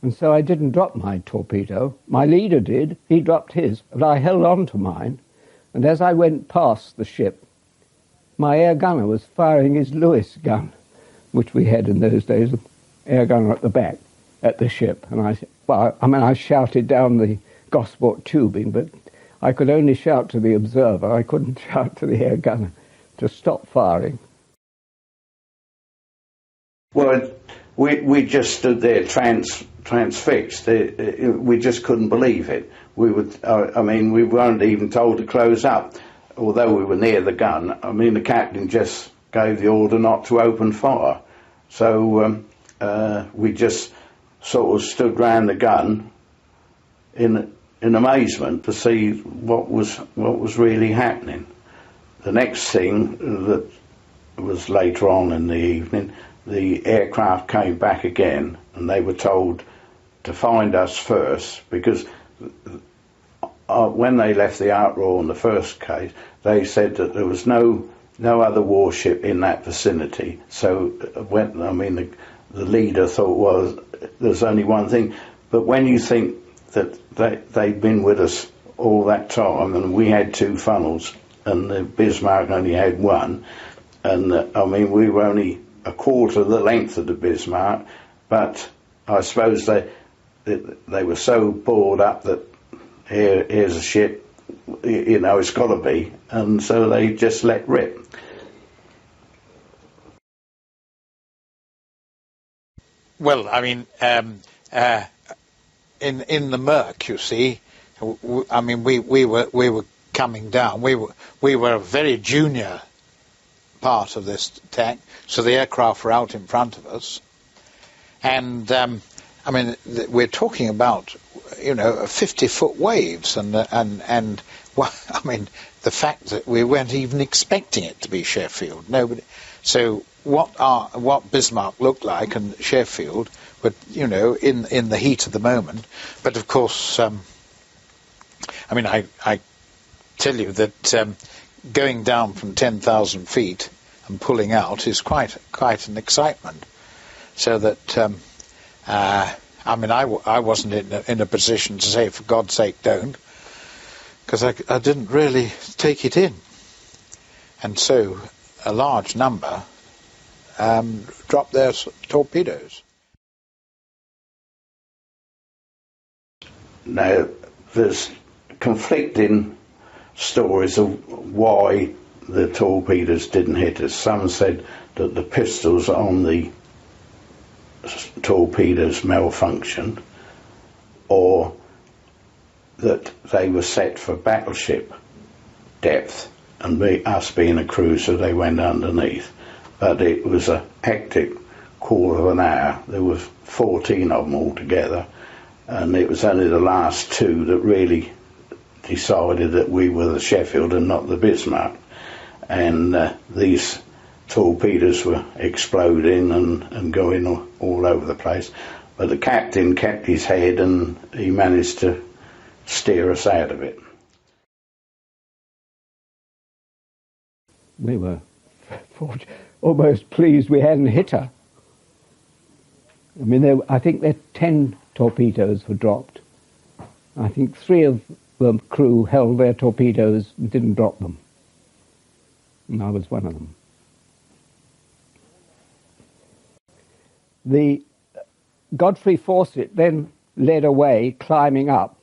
And so I didn't drop my torpedo. My leader did. He dropped his, but I held on to mine. And as I went past the ship, my air gunner was firing his Lewis gun, which we had in those days, an air gunner at the back, at the ship. And I shouted down the Gosport tubing, but I could only shout to the observer. I couldn't shout to the air gunner to stop firing. Well, we just stood there transfixed. We just couldn't believe it. We weren't even told to close up, although we were near the gun. I mean, the captain just gave the order not to open fire. So we just sort of stood round the gun in amazement to see what was really happening. The next thing that was later on in the evening, the aircraft came back again, and they were told to find us first, because when they left the Outroar in the first case, they said that there was no other warship in that vicinity. So the leader thought, well, there's only one thing. But when you think that they'd been with us all that time, and we had 2 funnels, and the Bismarck only had 1, and we were only a quarter of the length of the Bismarck, but I suppose they were so bored up that here's a ship, it's got to be, and so they just let rip. Well, in the murk, you see, we were coming down. We were a very junior part of this attack, so the aircraft were out in front of us, and we're talking about 50-foot waves, and the fact that we weren't even expecting it to be Sheffield. Nobody. So what Bismarck looked like and Sheffield were in the heat of the moment, but of course I tell you that going down from 10,000 feet and pulling out is quite an excitement. So that I wasn't in a position to say, for God's sake, don't, because I didn't really take it in, and so a large number dropped their torpedoes. Now, there's conflicting stories of why the torpedoes didn't hit us. Some said that the pistols on the torpedoes malfunctioned, or that they were set for battleship depth, and us being a cruiser, they went underneath. But it was a hectic quarter of an hour. There were 14 of them altogether, and it was only the last 2 that really decided that we were the Sheffield and not the Bismarck. And these torpedoes were exploding and going all over the place. But the captain kept his head, and he managed to steer us out of it. We were almost pleased we hadn't hit her. I think that 10 torpedoes were dropped. I think 3 of the crew held their torpedoes and didn't drop them. And I was one of them. The Godfrey Fawcett then led away, climbing up,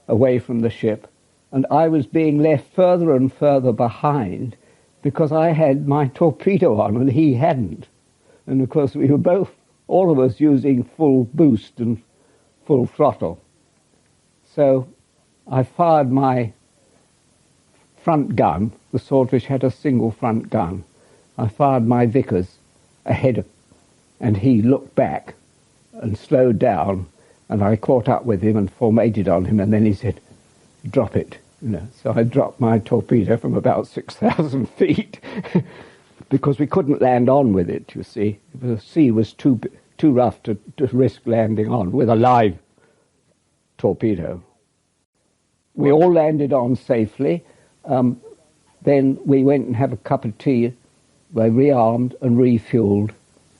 away from the ship, and I was being left further and further behind because I had my torpedo on and he hadn't. And of course we were both, all of us, using full boost and full throttle. So I fired my front gun. The Swordfish had a single front gun. I fired my Vickers ahead of, and he looked back and slowed down, and I caught up with him and formated on him, and then he said, drop it. So I dropped my torpedo from about 6,000 feet because we couldn't land on with it, you see. The sea was too rough to risk landing on with a live torpedo. We all landed on safely. Then we went and had a cup of tea. They rearmed and refueled,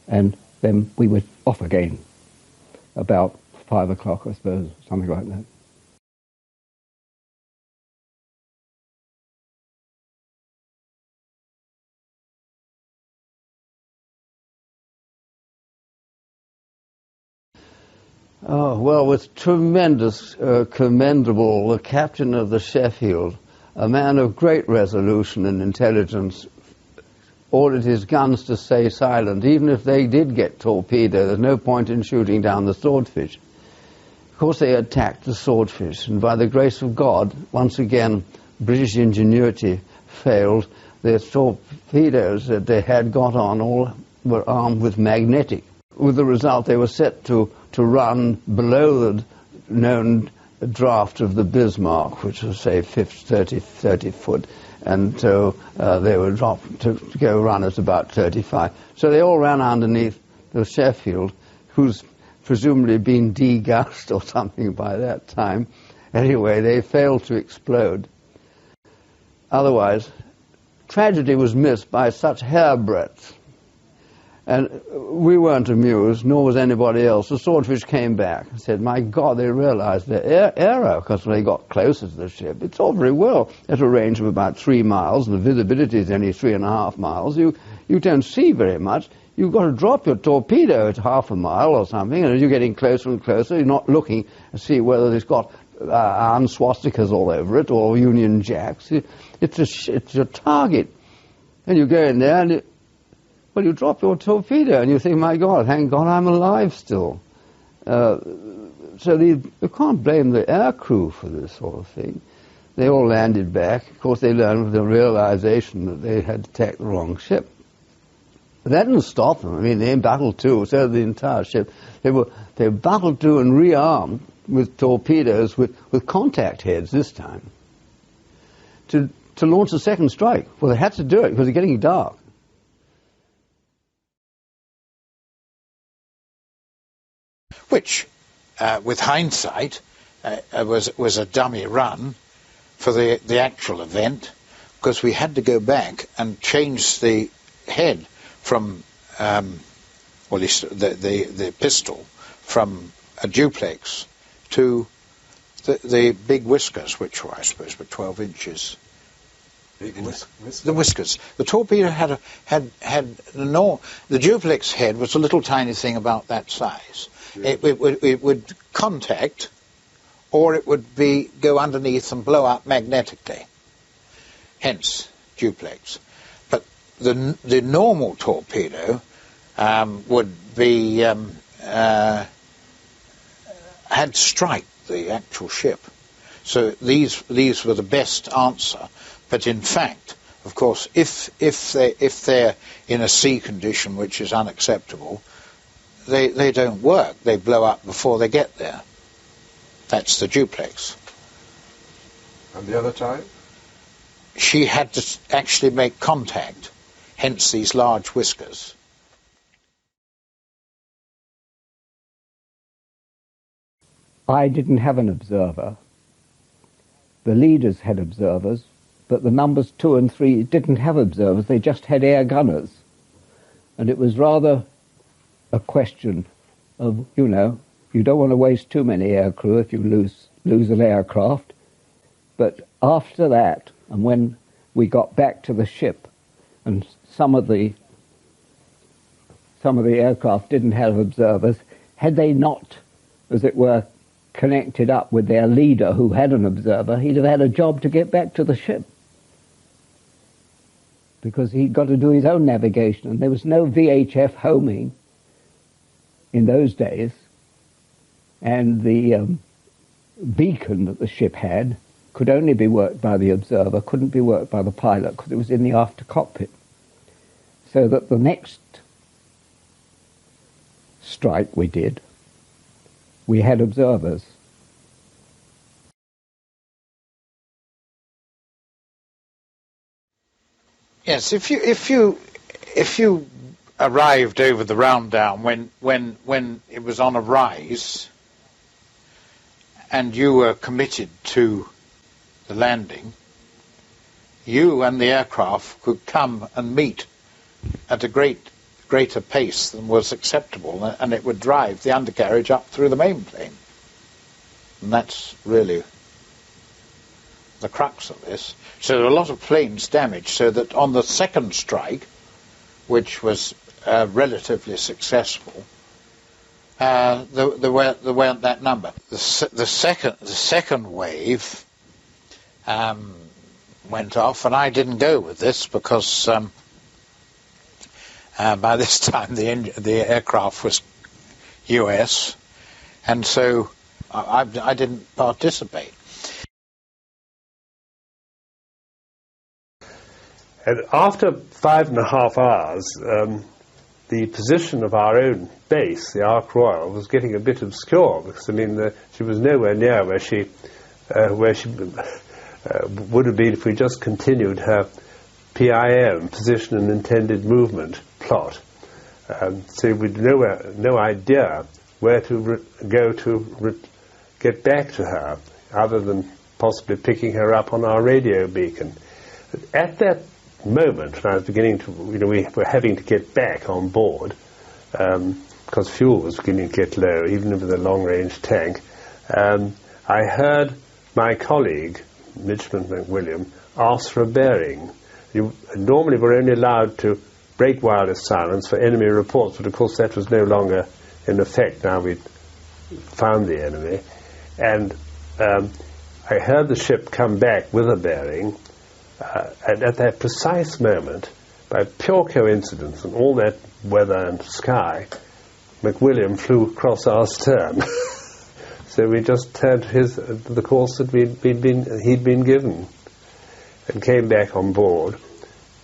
and then we were off again about 5 o'clock, I suppose, something like that. Oh, well, with tremendous, commendable, the captain of the Sheffield, a man of great resolution and intelligence, ordered his guns to stay silent. Even if they did get torpedoed, there's no point in shooting down the Swordfish. Of course, they attacked the Swordfish, and by the grace of God, once again, British ingenuity failed. Their torpedoes that they had got on all were armed with magnetic. With the result, they were set to run below the known draft of the Bismarck, which was, say, 30 foot, and so they were dropped to go run at about 35. So they all ran underneath the Sheffield, who's presumably been degassed or something by that time. Anyway, they failed to explode. Otherwise, tragedy was missed by such hairbreadth. And we weren't amused, nor was anybody else. The Swordfish came back and said, my God, they realized their error, because when they got closer to the ship, it's all very well at a range of about 3 miles, and the visibility is only 3.5 miles. You don't see very much. You've got to drop your torpedo at half a mile or something, and as you're getting closer and closer, you're not looking to see whether it's got iron swastikas all over it or Union Jacks. It's a target. And you go in there and you drop your torpedo and you think, my God, thank God I'm alive still. So you can't blame the air crew for this sort of thing. They all landed back. Of course, they learned with the realization that they had attacked the wrong ship. But that didn't stop them. I mean, they battled too, so did the entire ship. They battled to and rearmed with torpedoes with contact heads this time to launch a second strike. Well, they had to do it because it's getting dark. Which, with hindsight, was a dummy run for the actual event, because we had to go back and change the head from, well, the pistol from a duplex to the big whiskers, which were, I suppose, were 12 inches. The whiskers. The torpedo the duplex head was a little tiny thing about that size. It would contact, or it would go underneath and blow up magnetically. Hence, duplex. But the normal torpedo would be had to strike the actual ship. So these were the best answer. But in fact, of course, if they're in a sea condition which is unacceptable, they don't work. They blow up before they get there. That's the duplex. And the other type? She had to actually make contact, hence these large whiskers. I didn't have an observer. The leaders had observers, but the numbers 2 and 3 didn't have observers. They just had air gunners. And it was rather a question of, you don't want to waste too many aircrew if you lose an aircraft. But after that, and when we got back to the ship, and some of the aircraft didn't have observers, had they not, as it were, connected up with their leader who had an observer, he'd have had a job to get back to the ship, because he'd got to do his own navigation, and there was no VHF homing in those days, and the beacon that the ship had could only be worked by the observer, couldn't be worked by the pilot, because it was in the after cockpit. So that the next strike we did, we had observers. Yes, if you arrived over the round down when it was on a rise, and you were committed to the landing, you and the aircraft could come and meet at a greater pace than was acceptable, and it would drive the undercarriage up through the main plane. And that's really the crux of this. So there are a lot of planes damaged, so that on the second strike, which was relatively successful, there weren't that number. The second wave went off, and I didn't go with this because by this time the aircraft was US, and so I didn't participate. And after 5.5 hours, the position of our own base, the Ark Royal, was getting a bit obscure because she was nowhere near where she would have been if we just continued her PIM, position and intended movement plot. So we'd no idea where to go to get back to her, other than possibly picking her up on our radio beacon. At that moment, when I was beginning to, we were having to get back on board because fuel was beginning to get low, even with a long-range tank. I heard my colleague, Midshipman McWilliam, ask for a bearing. Normally we're only allowed to break wireless silence for enemy reports, but of course that was no longer in effect now we'd found the enemy. And I heard the ship come back with a bearing, and at that precise moment, by pure coincidence and all that weather and sky, McWilliam flew across our stern. So we just turned the course that he'd been given, and came back on board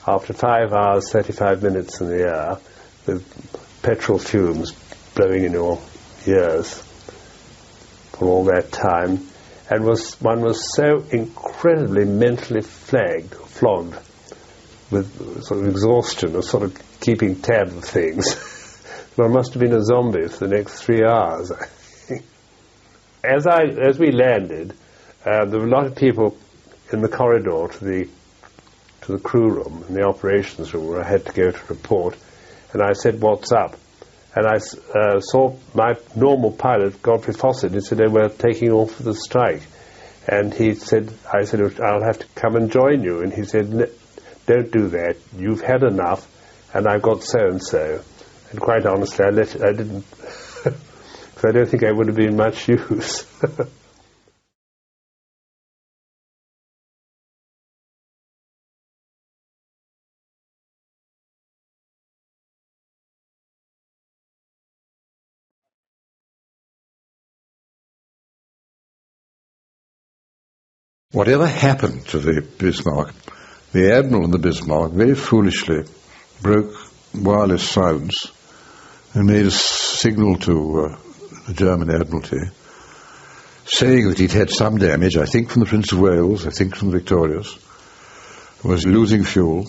after 5 hours, 35 minutes in the air, with petrol fumes blowing in your ears for all that time. And one was so incredibly mentally flogged with sort of exhaustion, or sort of keeping tab of things. One must have been a zombie for the next 3 hours. As we landed, there were a lot of people in the corridor to the crew room and the operations room where I had to go to report. And I said, "What's up?" And I saw my normal pilot, Godfrey Fawcett. He said, "Oh, we're taking off for the strike." And I said, "I'll have to come and join you." And he said, "Don't do that. You've had enough, and I've got so-and-so." And quite honestly, I didn't, because I don't think I would have been much use. Whatever happened to the Bismarck, the Admiral in the Bismarck very foolishly broke wireless silence and made a signal to the German Admiralty, saying that he'd had some damage, I think from the Prince of Wales, I think from the Victorious, was losing fuel,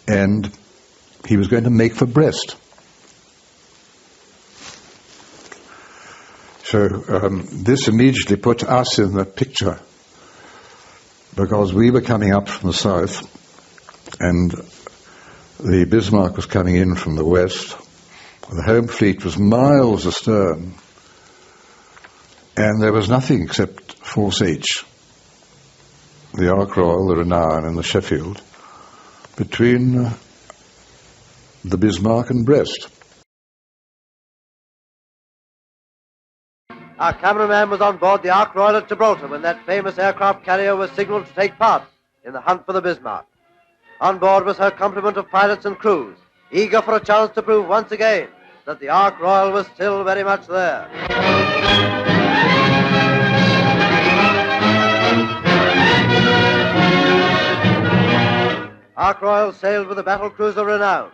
and he was going to make for Brest. So this immediately put us in the picture, because we were coming up from the south and the Bismarck was coming in from the west. The home fleet was miles astern, and there was nothing except Force H, the Ark Royal, the Renown and the Sheffield, between the Bismarck and Brest. Our cameraman was on board the Ark Royal at Gibraltar when that famous aircraft carrier was signalled to take part in the hunt for the Bismarck. On board was her complement of pilots and crews, eager for a chance to prove once again that the Ark Royal was still very much there. Ark Royal sailed with the battle cruiser Renown,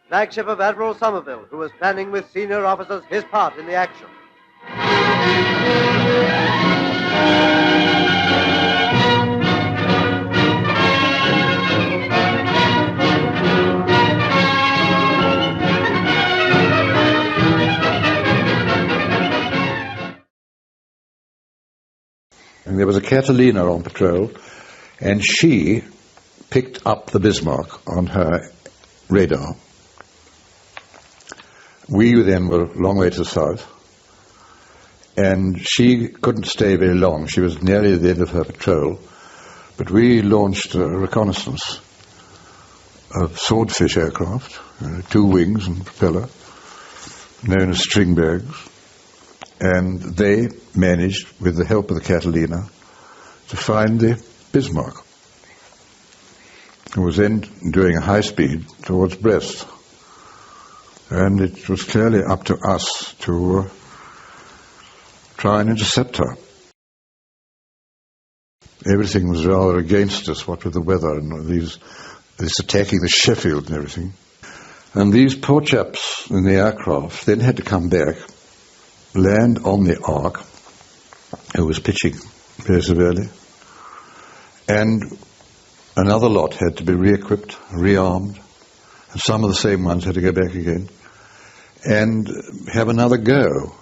flagship of Admiral Somerville, who was planning with senior officers his part in the action. And there was a Catalina on patrol, and she picked up the Bismarck on her radar. We then were a long way to the south, and she couldn't stay very long. She was nearly at the end of her patrol, but we launched a reconnaissance of Swordfish aircraft, 2 wings and propeller, known as Stringbergs, and they managed, with the help of the Catalina, to find the Bismarck, who was then doing a high speed towards Brest. And it was clearly up to us to try and intercept her. Everything was rather against us, what with the weather and this attacking the Sheffield and everything. And these poor chaps in the aircraft then had to come back, land on the Ark, who was pitching very severely, and another lot had to be re-equipped, re-armed, and some of the same ones had to go back again and have another go.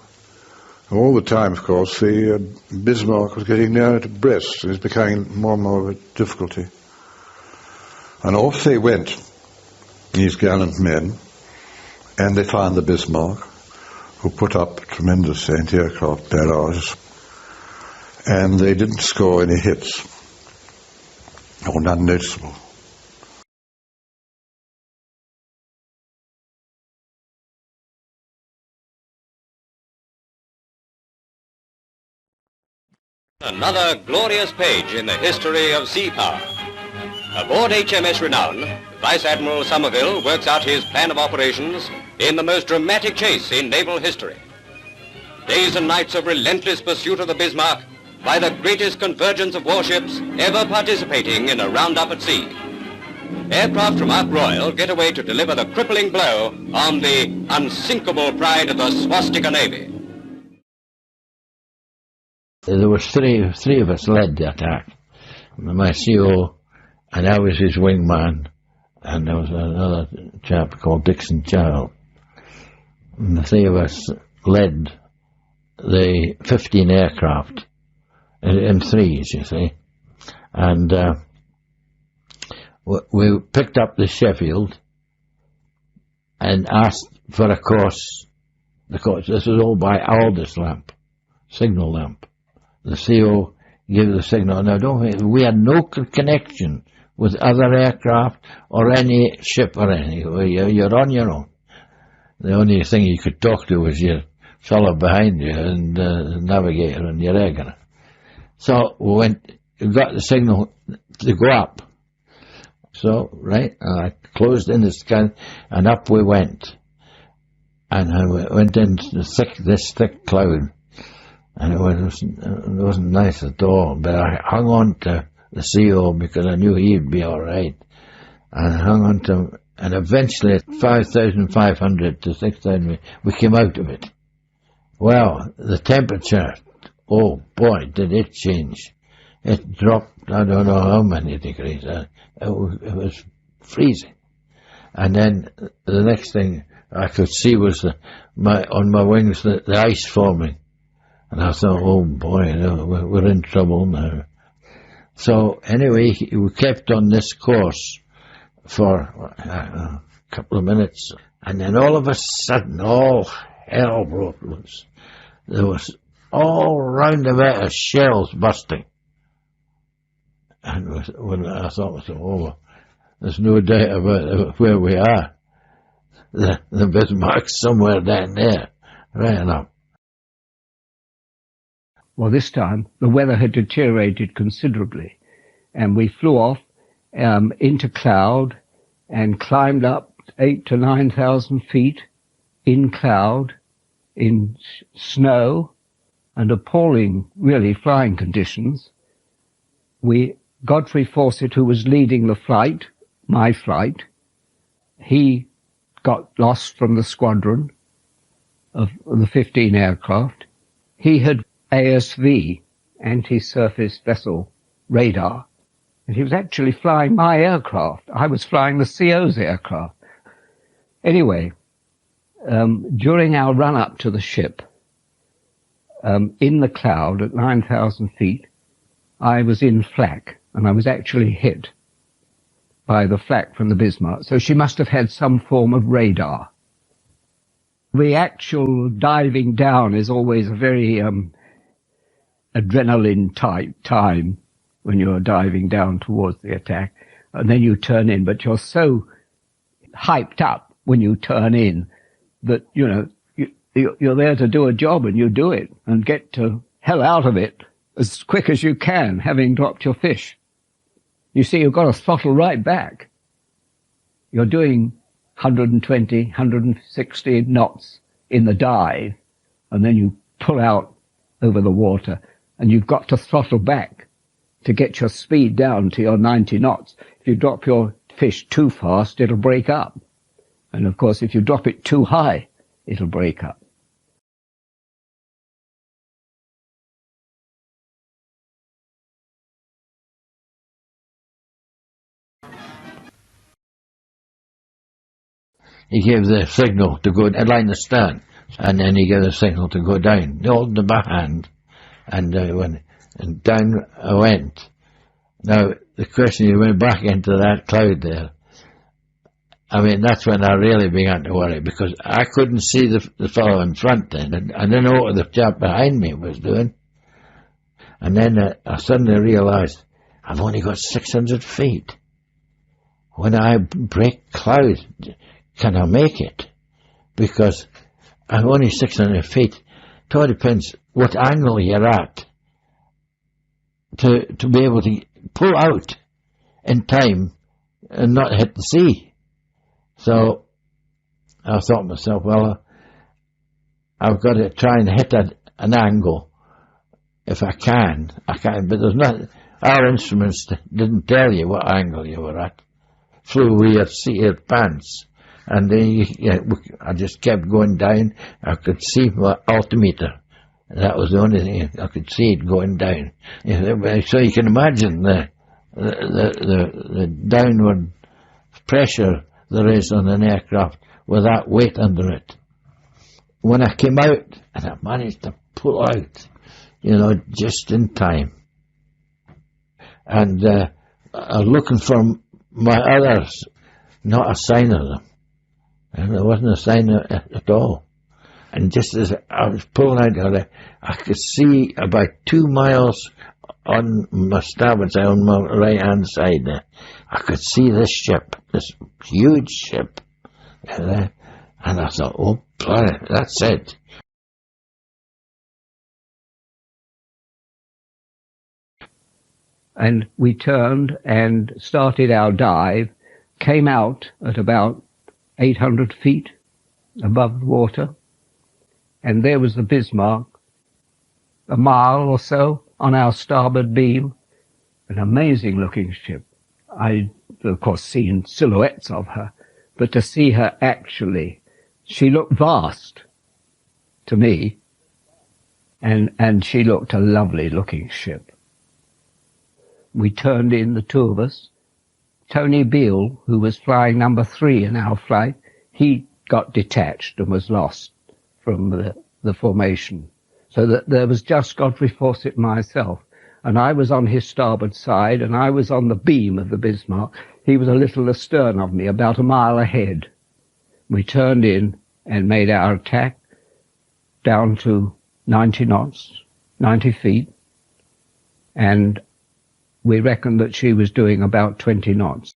All the time, of course, the Bismarck was getting nearer to Brest. It was becoming more and more of a difficulty. And off they went, these gallant men, and they found the Bismarck, who put up tremendous anti-aircraft barrages, and they didn't score any hits, or none noticeable. Another glorious page in the history of sea power. Aboard HMS Renown, Vice Admiral Somerville works out his plan of operations in the most dramatic chase in naval history. Days and nights of relentless pursuit of the Bismarck by the greatest convergence of warships ever participating in a roundup at sea. Aircraft from Ark Royal get away to deliver the crippling blow on the unsinkable pride of the Swastika Navy. There was three of us led the attack. My CO, and I was his wingman, and there was another chap called Dixon Child. And the three of us led the 15 aircraft in threes, you see. And we picked up the Sheffield and asked for a course. This was all by Aldous lamp, signal lamp. The CO gave the signal. Now, we had no connection with other aircraft or any ship or anything. You're on your own. The only thing you could talk to was your fellow behind you and the navigator and your egger. So we got the signal to go up. So, right, I closed in the sky and up we went. And I went into this thick cloud. And it wasn't nice at all, but I hung on to the CO because I knew he'd be all right. And I hung on to him, and eventually at 5,500 to 6,000, we came out of it. Well, the temperature, oh boy, did it change. It dropped, I don't know how many degrees. It was freezing. And then the next thing I could see was on my wings the ice forming. And I thought, oh boy, we're in trouble now. So anyway, we kept on this course for a couple of minutes, and then all of a sudden, all hell broke loose. There was all round about us shells bursting. And when I thought, oh, there's no doubt about where we are. The Bismarck's somewhere down there, right enough. Well, this time the weather had deteriorated considerably, and we flew off into cloud and climbed up 8,000 to 9,000 feet in cloud, in snow, and appalling, really, flying conditions. Godfrey Fawcett, who was leading the flight, my flight, he got lost from the squadron of the 15 aircraft. He had ASV, anti-surface vessel radar, and he was actually flying my aircraft. I was flying the CO's aircraft. Anyway, during our run up to the ship, in the cloud at 9,000 feet, I was in flak, and I was actually hit by the flak from the Bismarck, so she must have had some form of radar. The actual diving down is always a very adrenaline type time when you're diving down towards the attack, and then you turn in, but you're so hyped up when you turn in that, you're there to do a job, and you do it and get to hell out of it as quick as you can, having dropped your fish. You see, you've got to throttle right back. You're doing 120, 160 knots in the dive, and then you pull out over the water, and you've got to throttle back to get your speed down to your 90 knots. If you drop your fish too fast, it'll break up. And of course, if you drop it too high, it'll break up. He gave the signal to go line astern, and then he gave the signal to go down. He held the back hand, and down I went. Now, the question, you went back into that cloud there. I mean, that's when I really began to worry, because I couldn't see the fellow in front then, and I didn't know what the chap behind me was doing. And then I suddenly realised, I've only got 600 feet. When I break cloud, can I make it? Because I'm only 600 feet. It all depends what angle you're at to be able to pull out in time and not hit the sea. So I thought to myself, well, I've got to try and hit an angle. If I can, but there's not, our instruments didn't tell you what angle you were at. Flew with your pants. And then I just kept going down. I could see my altimeter. That was the only thing. I could see it going down. So you can imagine the downward pressure there is on an aircraft with that weight under it. When I came out, and I managed to pull out, just in time. And I was looking for my others, not a sign of them. And there wasn't a sign at all. And just as I was pulling out, I could see about 2 miles on my starboard side, on my right-hand side there. I could see this ship, this huge ship. And I thought, oh, bloody, that's it. And we turned and started our dive, came out at about 800 feet above the water, and there was the Bismarck, a mile or so on our starboard beam, an amazing-looking ship. I'd, of course, seen silhouettes of her, but to see her actually, she looked vast to me, and she looked a lovely-looking ship. We turned in, the two of us. Tony Beale, who was flying number 3 in our flight, he got detached and was lost from the formation. So that there was just Godfrey Fawcett and myself. And I was on his starboard side, and I was on the beam of the Bismarck. He was a little astern of me, about a mile ahead. We turned in and made our attack down to 90 knots, 90 feet, and we reckoned that she was doing about 20 knots.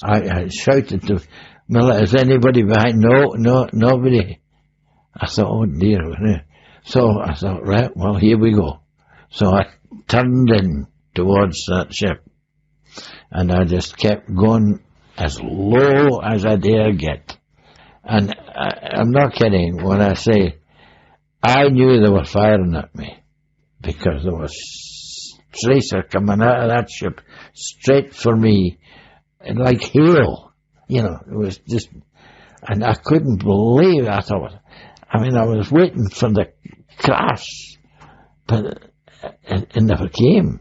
I shouted to Miller, is anybody behind? No, nobody. I thought, oh dear. So I thought, right, well, here we go. So I turned in towards that ship, and I just kept going as low as I dare get. And I'm not kidding when I say I knew they were firing at me, because there was tracer coming out of that ship straight for me, like hail. It was just, and I couldn't believe it. I thought, I was waiting for the crash, but it never came.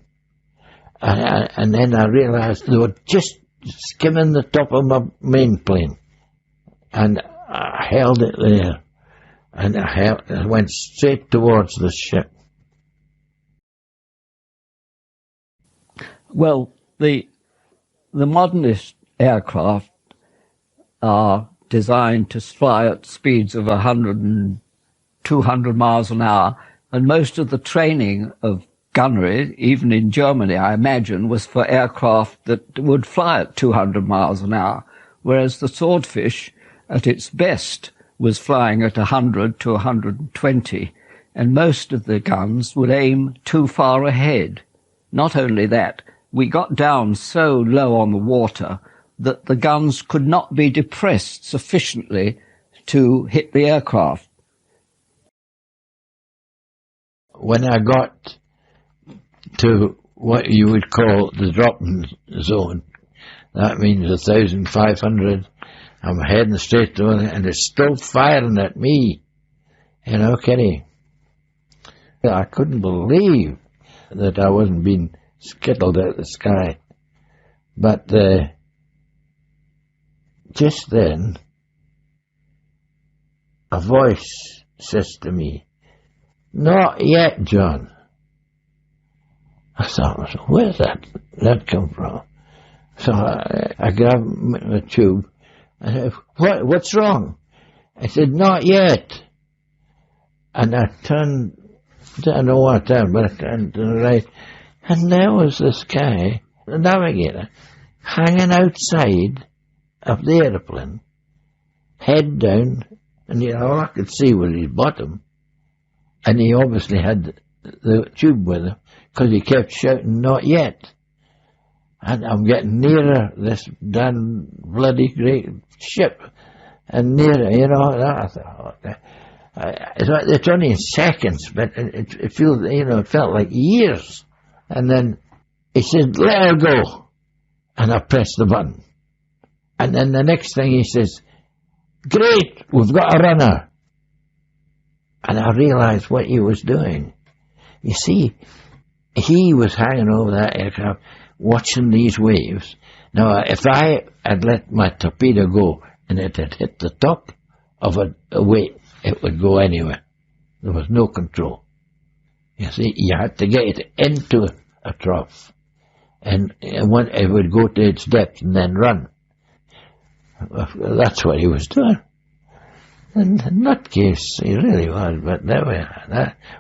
And then I realised they were just skimming the top of my main plane, and I held it there, and I went straight towards the ship. Well, the modernist aircraft are designed to fly at speeds of 100 and 200 miles an hour, and most of the training of gunnery, even in Germany, I imagine, was for aircraft that would fly at 200 miles an hour, whereas the Swordfish, at its best, was flying at 100 to 120, and most of the guns would aim too far ahead. Not only that, we got down so low on the water that the guns could not be depressed sufficiently to hit the aircraft. When I got to what you would call the dropping zone, that means 1,500, I'm heading straight to it, and it's still firing at me, you know, Kenny. I couldn't believe that I wasn't being skittled out of the sky. But just then, a voice says to me, "Not yet, John." I thought, where's that come from? So I grabbed a tube. I said, what's wrong? I said, "Not yet." And I turned, I don't know what I turned, but I turned to the right. And there was this guy, the navigator, hanging outside of the aeroplane, head down, and you know, all I could see was his bottom. And he obviously had the tube with him, because he kept shouting, "Not yet." And I'm getting nearer this damn bloody great ship, and nearer, you know, and I thought, it's only in seconds, but it feels, you know, it felt like years. And then he said, "Let her go." And I pressed the button. And then the next thing he says, "Great, we've got a runner." And I realized what he was doing. You see, he was hanging over that aircraft, watching these waves. Now, if I had let my torpedo go and it had hit the top of a wave, it would go anywhere. There was no control. You see, you had to get it into a trough, and when it would go to its depth and then run. That's what he was doing. And in that case, he really was. But there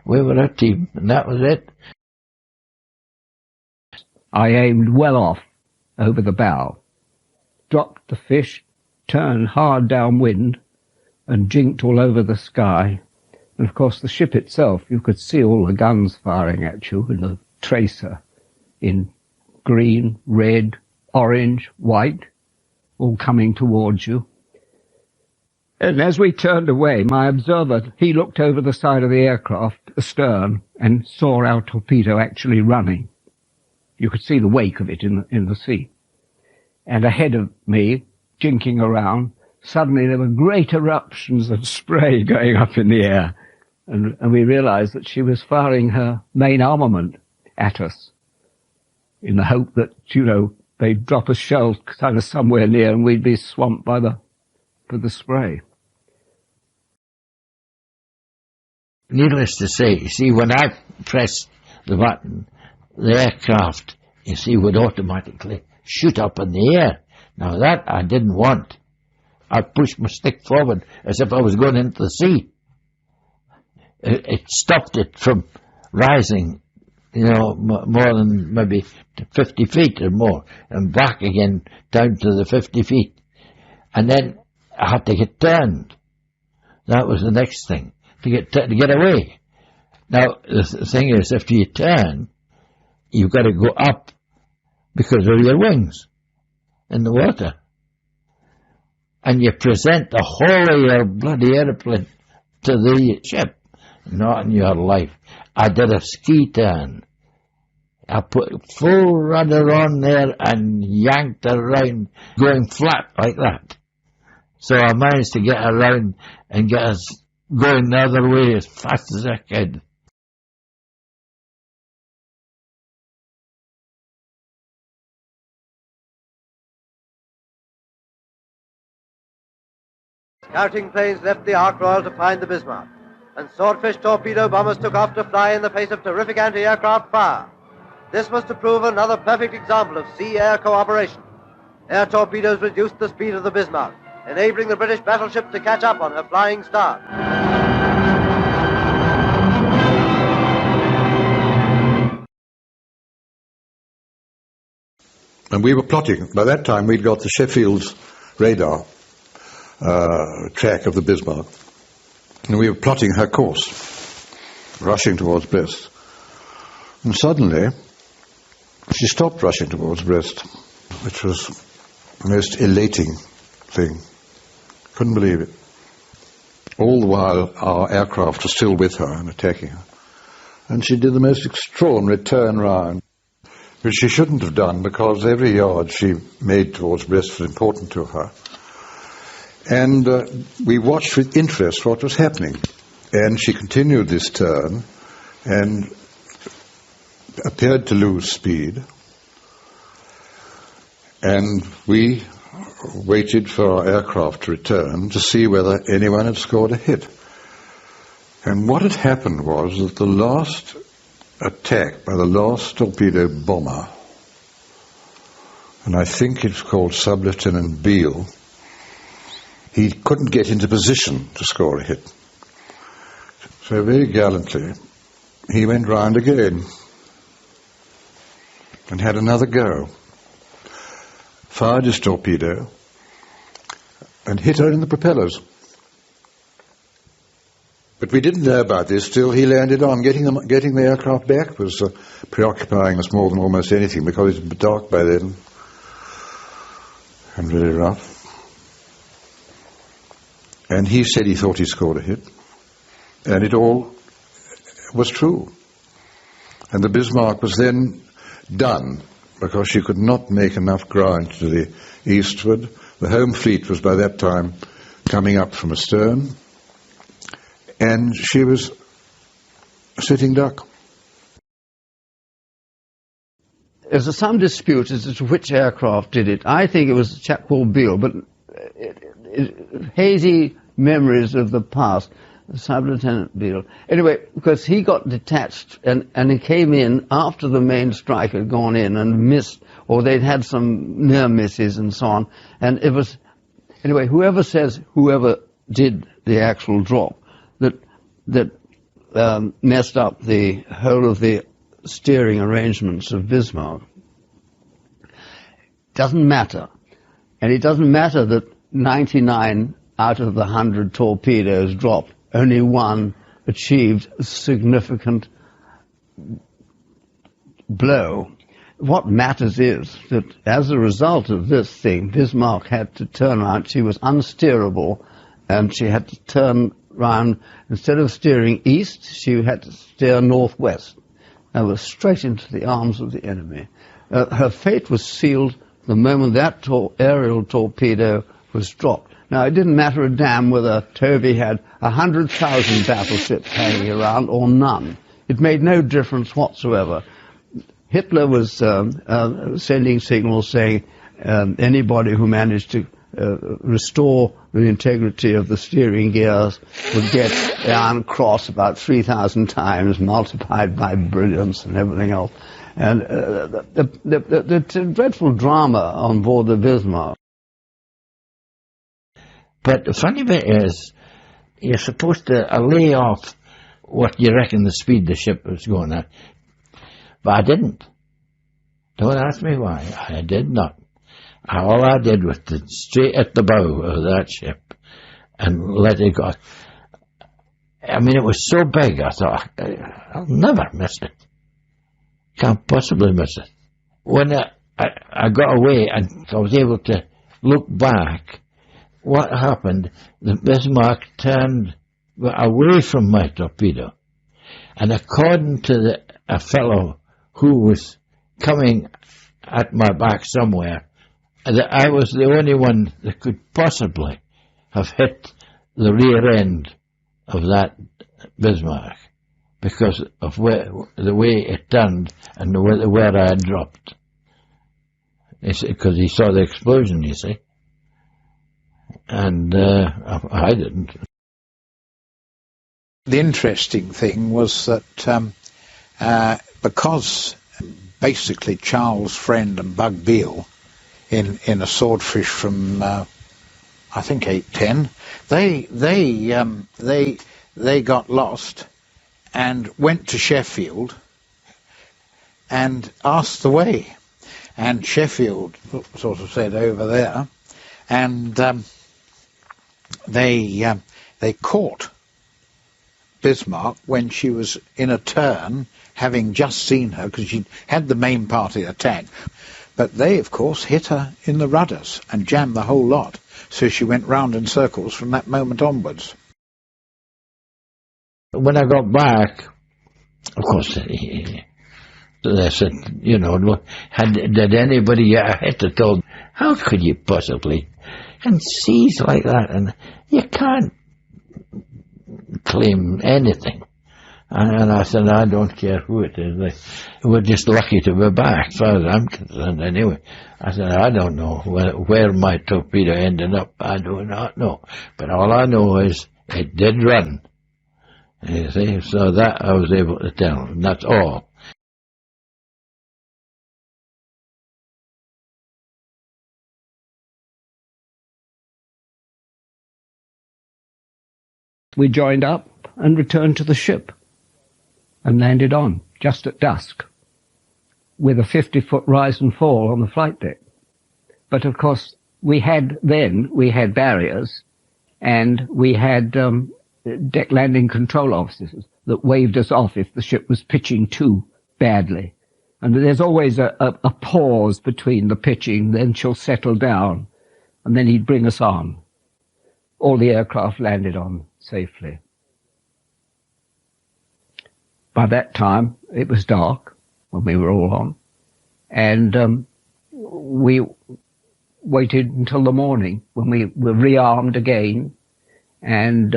we were a team, and that was it. I aimed well off over the bow, dropped the fish, turned hard downwind, and jinked all over the sky. And of course the ship itself, you could see all the guns firing at you in the tracer, in green, red, orange, white, all coming towards you. And as we turned away, my observer, he looked over the side of the aircraft, astern, and saw our torpedo actually running. You could see the wake of it in the sea. And ahead of me, jinking around, suddenly there were great eruptions of spray going up in the air. And we realized that she was firing her main armament at us in the hope that, you know, they'd drop a shell kind of somewhere near and we'd be swamped by the spray. Needless to say, you see, when I pressed the button, the aircraft, you see, would automatically shoot up in the air. Now that I didn't want. I pushed my stick forward as if I was going into the sea. It stopped it from rising, you know, more than maybe 50 feet or more, and back again down to the 50 feet. And then I had to get turned. That was the next thing, to get away. Now, the thing is, if you turn, you've got to go up because of your wings in the water. And you present the whole of your bloody airplane to the ship. Not in your life. I did a ski turn. I put full rudder on there and yanked around, going flat like that. So I managed to get around and get us going the other way as fast as I could. Scouting planes left the Ark Royal to find the Bismarck, and Swordfish torpedo bombers took off to fly in the face of terrific anti-aircraft fire. This was to prove another perfect example of sea-air cooperation. Air torpedoes reduced the speed of the Bismarck, enabling the British battleship to catch up on her flying start. And we were plotting. By that time, we'd got the Sheffield's radar. track of the Bismarck. And we were plotting her course, rushing towards Brest. And suddenly, she stopped rushing towards Brest, which was the most elating thing. Couldn't believe it. All the while, our aircraft was still with her and attacking her. And she did the most extraordinary turn round, which she shouldn't have done, because every yard she made towards Brest was important to her. And we watched with interest what was happening. And she continued this turn and appeared to lose speed. And we waited for our aircraft to return to see whether anyone had scored a hit. And what had happened was that the last attack by the last torpedo bomber, and I think it's called Sub-Lieutenant Beale, he couldn't get into position to score a hit. So very gallantly, he went round again and had another go, fired his torpedo, and hit her in the propellers. But we didn't know about this till he landed on. Getting the aircraft back was preoccupying us more than almost anything, because it was dark by then and really rough. And he said he thought he scored a hit, and it all was true. And the Bismarck was then done, because she could not make enough ground to the eastward. The home fleet was by that time coming up from astern, and she was a sitting duck. There's some dispute as to which aircraft did it. I think it was a chap called Beale, but hazy memories of the past. Sub-Lieutenant Beale. Anyway, because he got detached and he came in after the main strike had gone in and missed, or they'd had some near misses and so on. And it was, anyway, whoever did the actual drop that messed up the whole of the steering arrangements of Bismarck. Doesn't matter. And it doesn't matter that 99 out of the 100 torpedoes dropped. Only one achieved a significant blow. What matters is that as a result of this thing, Bismarck had to turn around. She was unsteerable, and she had to turn round. Instead of steering east, she had to steer northwest, and was straight into the arms of the enemy. Her fate was sealed the moment that aerial torpedo was dropped. Now, it didn't matter a damn whether Tovey had 100,000 battleships hanging around or none. It made no difference whatsoever. Hitler was sending signals saying anybody who managed to restore the integrity of the steering gears would get the Iron Cross about 3,000 times, multiplied by brilliance and everything else. And the dreadful drama on board the Bismarck. But the funny bit is, you're supposed to lay off what you reckon the speed the ship was going at. But I didn't. Don't ask me why. I did not. All I did was to straight at the bow of that ship and let it go. I mean, it was so big, I thought, I'll never miss it. Can't possibly miss it. When I got away and I was able to look back, what happened, the Bismarck turned away from my torpedo, and according to a fellow who was coming at my back somewhere, I was the only one that could possibly have hit the rear end of that Bismarck because of the way it turned and where I had dropped. Because he saw the explosion, you see. And I didn't. The interesting thing was that because basically Charles Friend and Bug Beale in a Swordfish from I think 810, they got lost and went to Sheffield and asked the way, and Sheffield sort of said over there, and they caught Bismarck when she was in a turn, having just seen her, because she had the main party attack. But they, of course, hit her in the rudders and jammed the whole lot. So she went round in circles from that moment onwards. When I got back, of course, they said, you know, look, did anybody get a hit at all? How could you possibly? And seas like that, and you can't claim anything. And I said, I don't care who it is. We're just lucky to be back, as far as I'm concerned, anyway. I said, I don't know where my torpedo ended up. I do not know. But all I know is it did run. You see, so that I was able to tell, and that's all. We joined up and returned to the ship and landed on just at dusk with a 50-foot rise and fall on the flight deck. But of course, we had barriers, and we had deck landing control officers that waved us off if the ship was pitching too badly. And there's always a pause between the pitching, then she'll settle down, and then he'd bring us on. All the aircraft landed on safely. By that time, it was dark when we were all on, and we waited until the morning when we were rearmed again and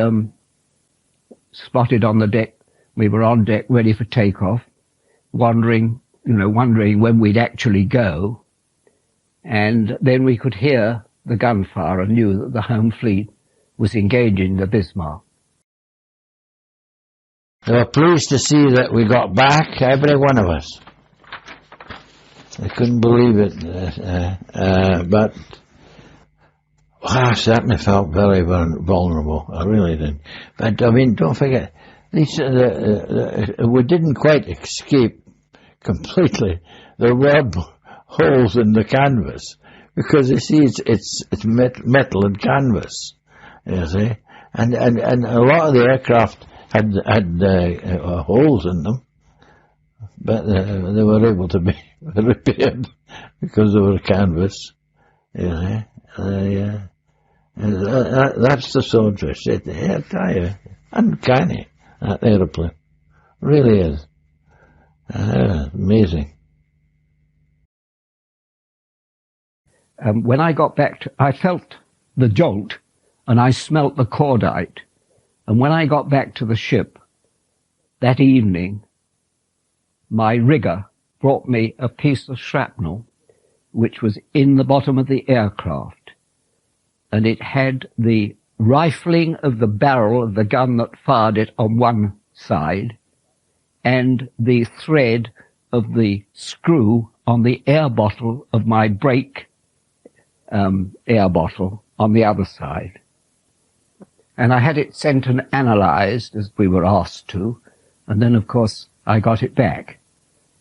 spotted on the deck. We were on deck ready for takeoff, wondering when we'd actually go, and then we could hear the gunfire and knew that the home fleet was engaging the Bismarck. They were pleased to see that we got back, every one of us. I couldn't believe it, but I certainly felt very vulnerable. I really did. But I mean, don't forget, we didn't quite escape completely. There were holes in the canvas because you see, it's metal and canvas. You see, and a lot of the aircraft had holes in them, but they were able to be repaired because they were canvas. You know, that's the Swordfish. I tell you, uncanny, that aeroplane. Really is. Amazing. When I got back, I felt the jolt and I smelt the cordite. And when I got back to the ship that evening, my rigger brought me a piece of shrapnel which was in the bottom of the aircraft, and it had the rifling of the barrel of the gun that fired it on one side and the thread of the screw on the air bottle of my brake air bottle on the other side. And I had it sent and analysed as we were asked to, and then of course I got it back.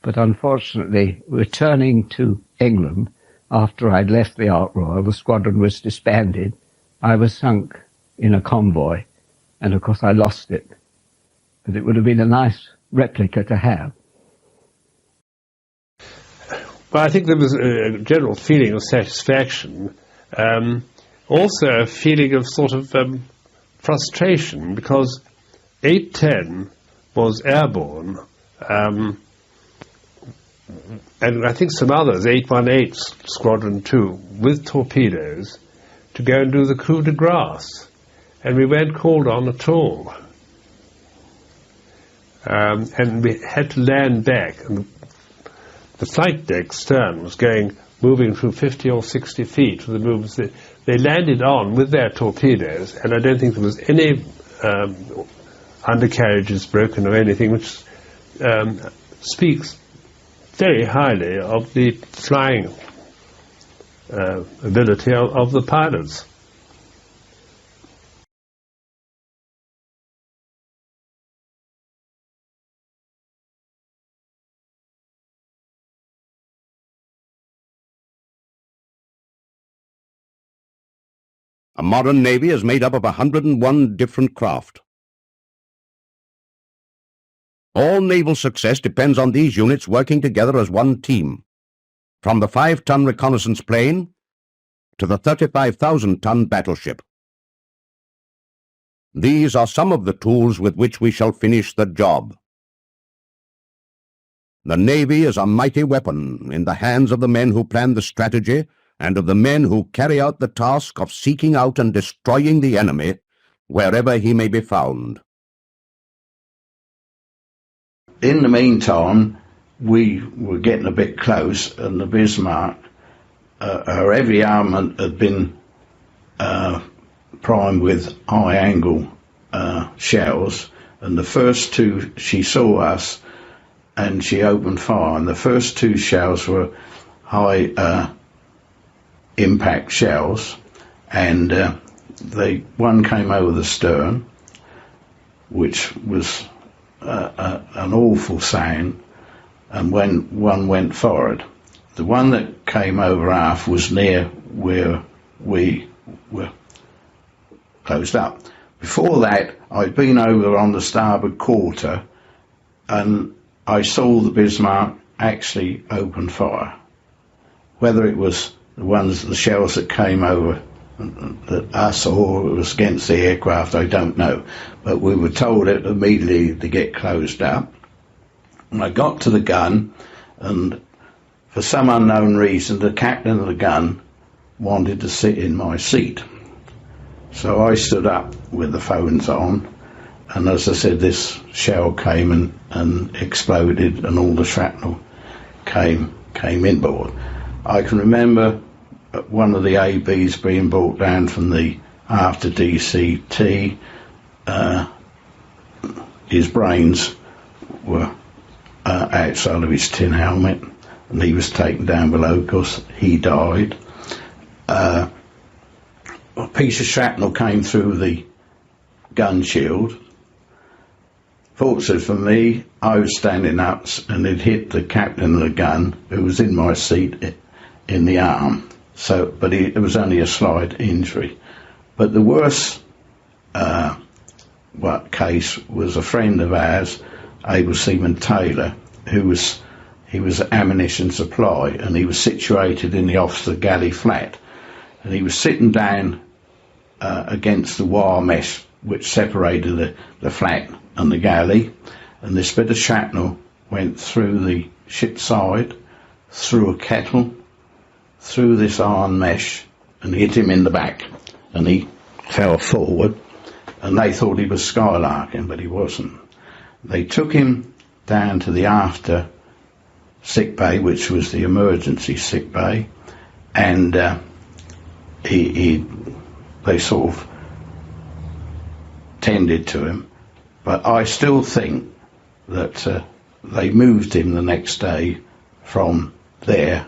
But unfortunately, returning to England after I'd left the Ark Royal, the squadron was disbanded. I was sunk in a convoy, and of course I lost it. But it would have been a nice replica to have. Well, I think there was a general feeling of satisfaction, also a feeling of sort of frustration, because 810 was airborne, and I think some others, 818 Squadron 2, with torpedoes, to go and do the coup de grace, and we weren't called on at all. And we had to land back, and the flight deck stern was moving through 50 or 60 feet for the movements. They landed on with their torpedoes, and I don't think there was any undercarriages broken or anything, which speaks very highly of the flying ability of the pilots. A modern navy is made up of 101 different craft. All naval success depends on these units working together as one team, from the 5-ton reconnaissance plane to the 35,000-ton battleship. These are some of the tools with which we shall finish the job. The Navy is a mighty weapon in the hands of the men who plan the strategy and of the men who carry out the task of seeking out and destroying the enemy wherever he may be found. In the meantime, we were getting a bit close, and the Bismarck, her heavy armament had been primed with high-angle shells, and the first two, she saw us and she opened fire, and the first two shells were high impact shells, and one came over the stern, which was an awful sound, and when one went forward. The one that came over aft was near where we were closed up. Before that, I'd been over on the starboard quarter, and I saw the Bismarck actually open fire. Whether it was the shells that came over that us or it was against the aircraft, I don't know. But we were told it immediately to get closed up. And I got to the gun, and for some unknown reason, the captain of the gun wanted to sit in my seat. So I stood up with the phones on, and as I said, this shell came and exploded, and all the shrapnel came inboard. I can remember one of the ABs being brought down from the after DCT. His brains were outside of his tin helmet, and he was taken down below because he died. A piece of shrapnel came through the gun shield. Fortunately for me, I was standing up, and it hit the captain of the gun, who was in my seat, in the arm. But it was only a slight injury. But the worst case was a friend of ours, Able Seaman Taylor, he was ammunition supply, and he was situated in the officer galley flat, and he was sitting down against the wire mesh which separated the flat and the galley, and this bit of shrapnel went through the ship side, through a kettle, through this iron mesh, and hit him in the back, and he fell forward, and they thought he was skylarking, but he wasn't. They took him down to the after sick bay, which was the emergency sick bay, and they sort of tended to him, but I still think that they moved him the next day from there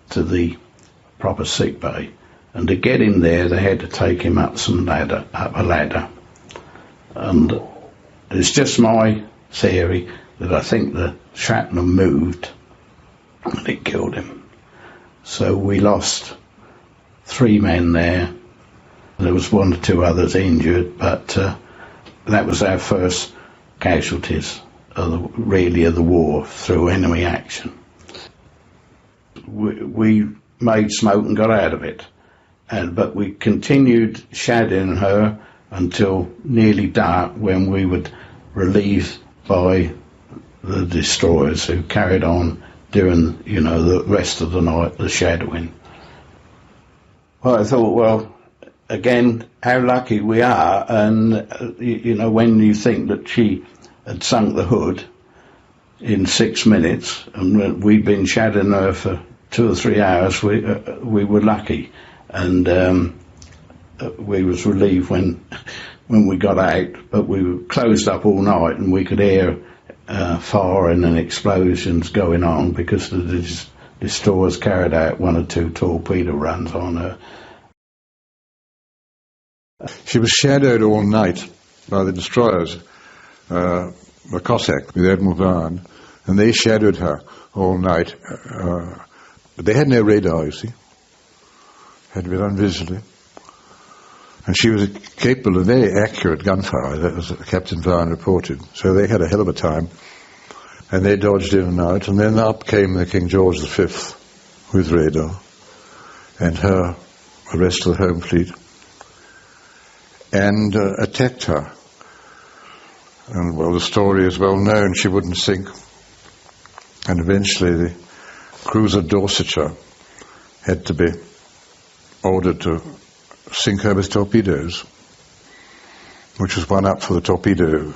to the proper sick bay, and to get him there they had to take him up a ladder, and it's just my theory that I think the shrapnel moved and it killed him. So we lost 3 men there. There was 1 or 2 others injured, but that was our first casualties of the war through enemy action. We made smoke and got out of it, but we continued shadowing her until nearly dark, when we were relieved by the destroyers, who carried on doing, the rest of the night, the shadowing. Well, I thought, again, how lucky we are, and when you think that she had sunk the hood in 6 minutes, and we'd been shadowing her for 2 or 3 hours, we were lucky, and we was relieved when we got out, but we were closed up all night, and we could hear firing and explosions going on because the destroyers carried out 1 or 2 torpedo runs on her. She was shadowed all night by the destroyers, the Cossack with Admiral Vaughan, and they shadowed her all night. But they had no radar, you see. Had to be done visually. And she was capable of very accurate gunfire, that was what Captain Vine reported. So they had a hell of a time, and they dodged in and out, and then up came the King George V with radar, and the rest of the home fleet, and attacked her. And, well, the story is well known, she wouldn't sink. And eventually the cruiser Dorsetshire had to be ordered to sink her with torpedoes, which was one up for the torpedo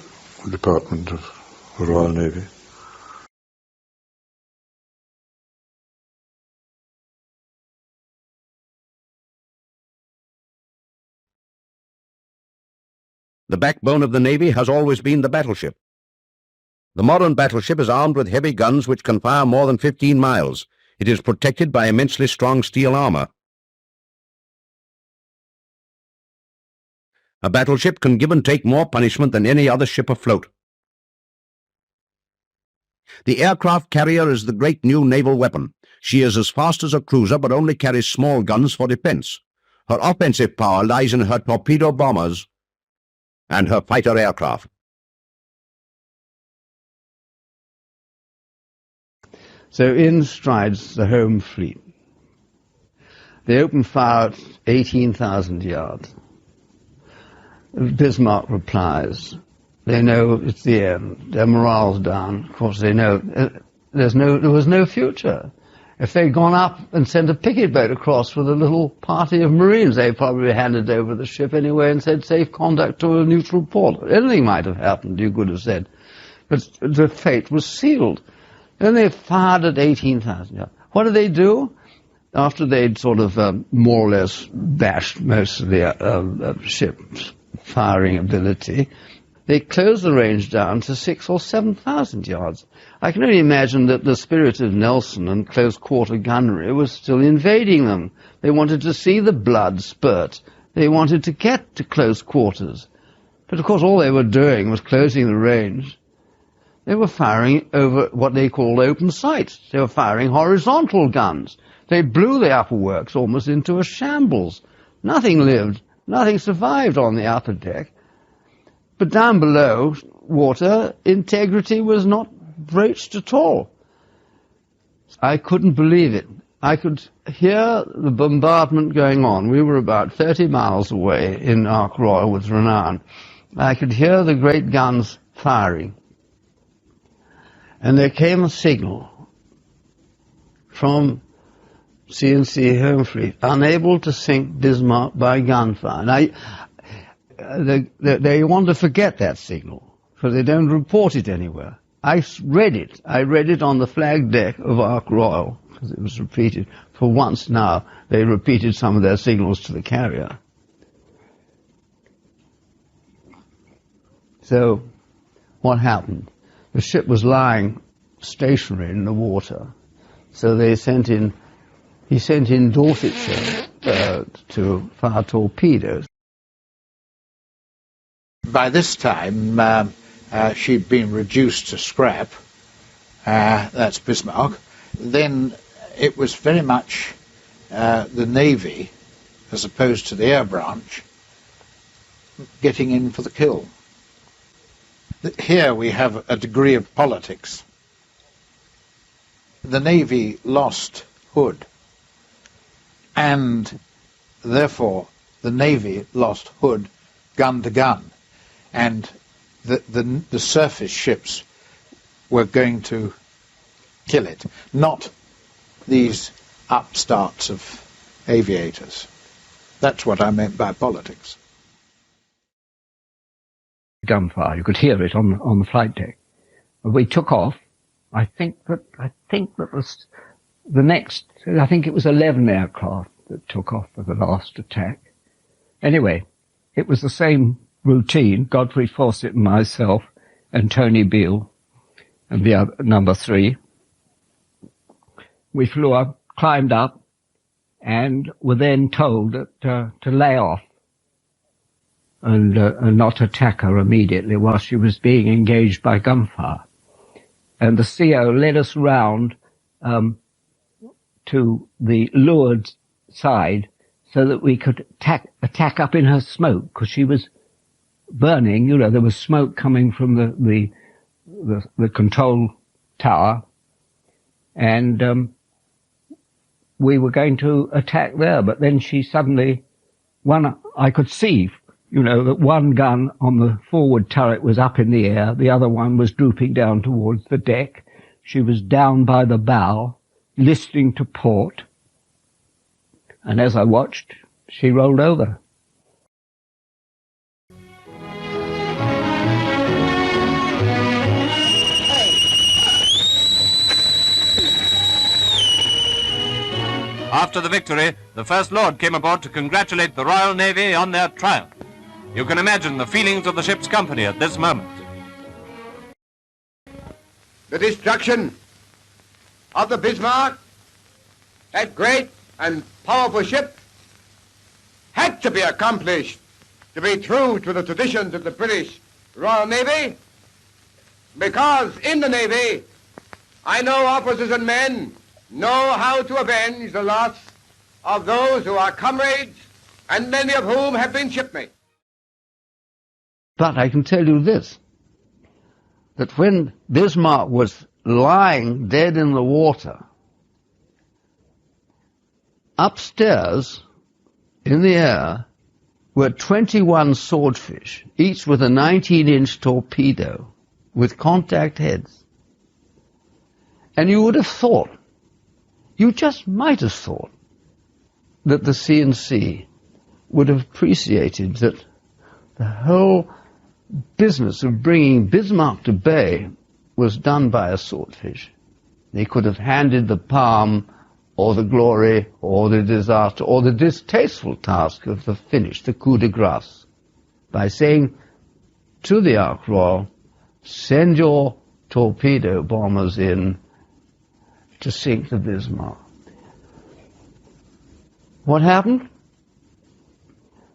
department of the Royal Navy. The backbone of the Navy has always been the battleship. The modern battleship is armed with heavy guns which can fire more than 15 miles. It is protected by immensely strong steel armor. A battleship can give and take more punishment than any other ship afloat. The aircraft carrier is the great new naval weapon. She is as fast as a cruiser but only carries small guns for defense. Her offensive power lies in her torpedo bombers and her fighter aircraft. So in strides the home fleet. They open fire at 18,000 yards. Bismarck replies. They know it's the end. Their morale's down. Of course, they know there was no future. If they'd gone up and sent a picket boat across with a little party of Marines, they probably handed over the ship anyway and said safe conduct to a neutral port. Anything might have happened, you could have said. But the fate was sealed. Then they fired at 18,000 yards. What did they do? After they'd sort of more or less bashed most of the ship's firing ability, they closed the range down to 6,000 or 7,000 yards. I can only imagine that the spirit of Nelson and close-quarter gunnery was still invading them. They wanted to see the blood spurt. They wanted to get to close quarters. But, of course, all they were doing was closing the range. They were firing over what they called open sights. They were firing horizontal guns. They blew the upper works almost into a shambles. Nothing lived. Nothing survived on the upper deck. But down below, water, integrity was not breached at all. I couldn't believe it. I could hear the bombardment going on. We were about 30 miles away in Ark Royal with Renown. I could hear the great guns firing. And there came a signal from CNC Home Fleet, unable to sink Bismarck by gunfire. Now, they want to forget that signal, because they don't report it anywhere. I read it. I read it on the flag deck of Ark Royal, because it was repeated. For once now, they repeated some of their signals to the carrier. So, what happened? The ship was lying stationary in the water. So they sent in, he sent in Dorsetshire to fire torpedoes. By this time, she'd been reduced to scrap. That's Bismarck. Then it was very much the Navy, as opposed to the air branch, getting in for the kill. Here we have a degree of politics. The Navy lost Hood, and therefore the Navy lost Hood gun to gun, and the surface ships were going to kill it, not these upstarts of aviators. That's what I meant by politics. Gunfire, you could hear it on the flight deck. We took off. I think that was the next. I think it was 11 aircraft that took off for the last attack. Anyway, it was the same routine. Godfrey Fawcett and myself and Tony Beale and the other, number 3. We flew up, climbed up, and were then told that to lay off and not attack her immediately while she was being engaged by gunfire. And the CO led us round to the leeward side so that we could attack up in her smoke, because she was burning. You know, there was smoke coming from the control tower, and we were going to attack there. But then she suddenly, I could see, you know, that one gun on the forward turret was up in the air, the other one was drooping down towards the deck. She was down by the bow, listening to port, and as I watched, she rolled over. After the victory, the First Lord came aboard to congratulate the Royal Navy on their triumph. You can imagine the feelings of the ship's company at this moment. The destruction of the Bismarck, that great and powerful ship, had to be accomplished to be true to the traditions of the British Royal Navy, because in the Navy, I know officers and men know how to avenge the loss of those who are comrades and many of whom have been shipmates. But I can tell you this, that when Bismarck was lying dead in the water, upstairs in the air were 21 Swordfish, each with a 19-inch torpedo with contact heads. And you would have thought, you just might have thought, that the C&C would have appreciated that the whole business of bringing Bismarck to bay was done by a Swordfish. They could have handed the palm or the glory or the disaster or the distasteful task of the finish, the coup de grace, by saying to the Ark Royal, send your torpedo bombers in to sink the Bismarck. What happened?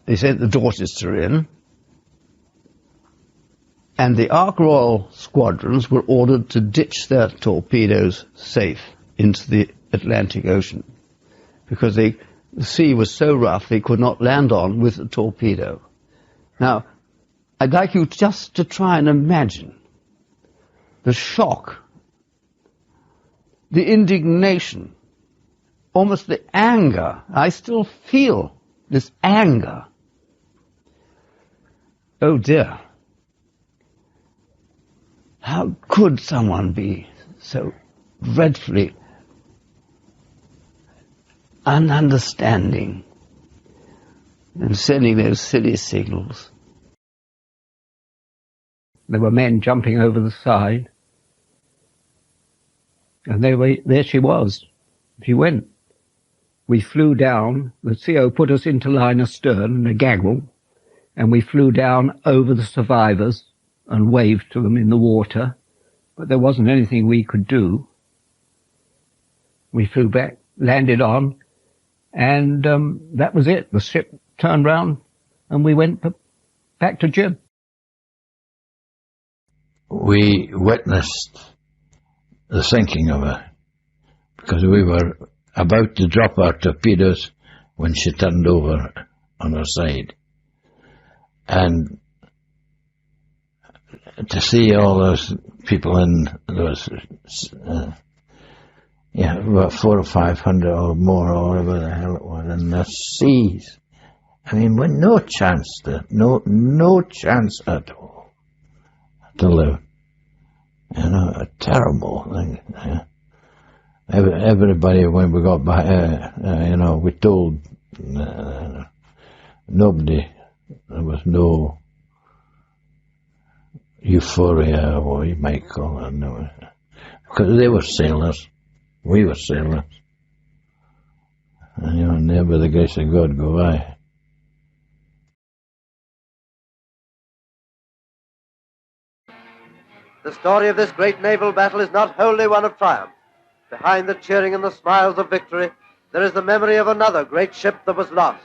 They sent the Dorchester in, and the Ark Royal squadrons were ordered to ditch their torpedoes safe into the Atlantic Ocean, because the sea was so rough they could not land on with a torpedo. Now, I'd like you just to try and imagine the shock, the indignation, almost the anger. I still feel this anger. Oh dear. How could someone be so dreadfully ununderstanding and sending those silly signals? There were men jumping over the side, and there she was. She went. We flew down. The CO put us into line astern in a gaggle, and we flew down over the survivors and waved to them in the water, but there wasn't anything we could do. We flew back, landed on, and that was it. The ship turned round, and we went back to Jib. We witnessed the sinking of her, because we were about to drop our torpedoes when she turned over on her side. And to see all those people in those, about 400 or 500 or more, or whatever the hell it was, in the seas. I mean, with no chance no chance at all to live. You know, a terrible thing. Everybody, when we got back, we told nobody. There was no euphoria, or what you might call it, no. Because they were sailors, we were sailors. And never by the grace of God go by. The story of this great naval battle is not wholly one of triumph. Behind the cheering and the smiles of victory, there is the memory of another great ship that was lost.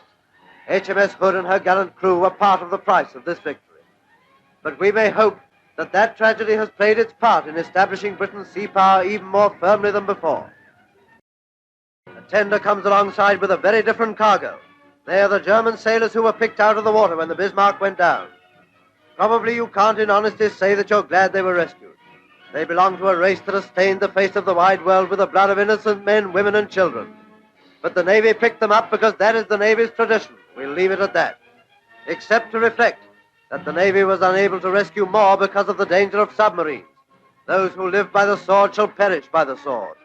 HMS Hood and her gallant crew were part of the price of this victory. But we may hope that that tragedy has played its part in establishing Britain's sea power even more firmly than before. A tender comes alongside with a very different cargo, They are the German sailors who were picked out of the water when the Bismarck went down. Probably you can't in honesty say that you're glad they were rescued. They belong to a race that has stained the face of the wide world with the blood of innocent men, women, and children. But the Navy picked them up because that is the Navy's tradition. We'll leave it at that. Except to reflect that the Navy was unable to rescue more because of the danger of submarines. Those who live by the sword shall perish by the sword.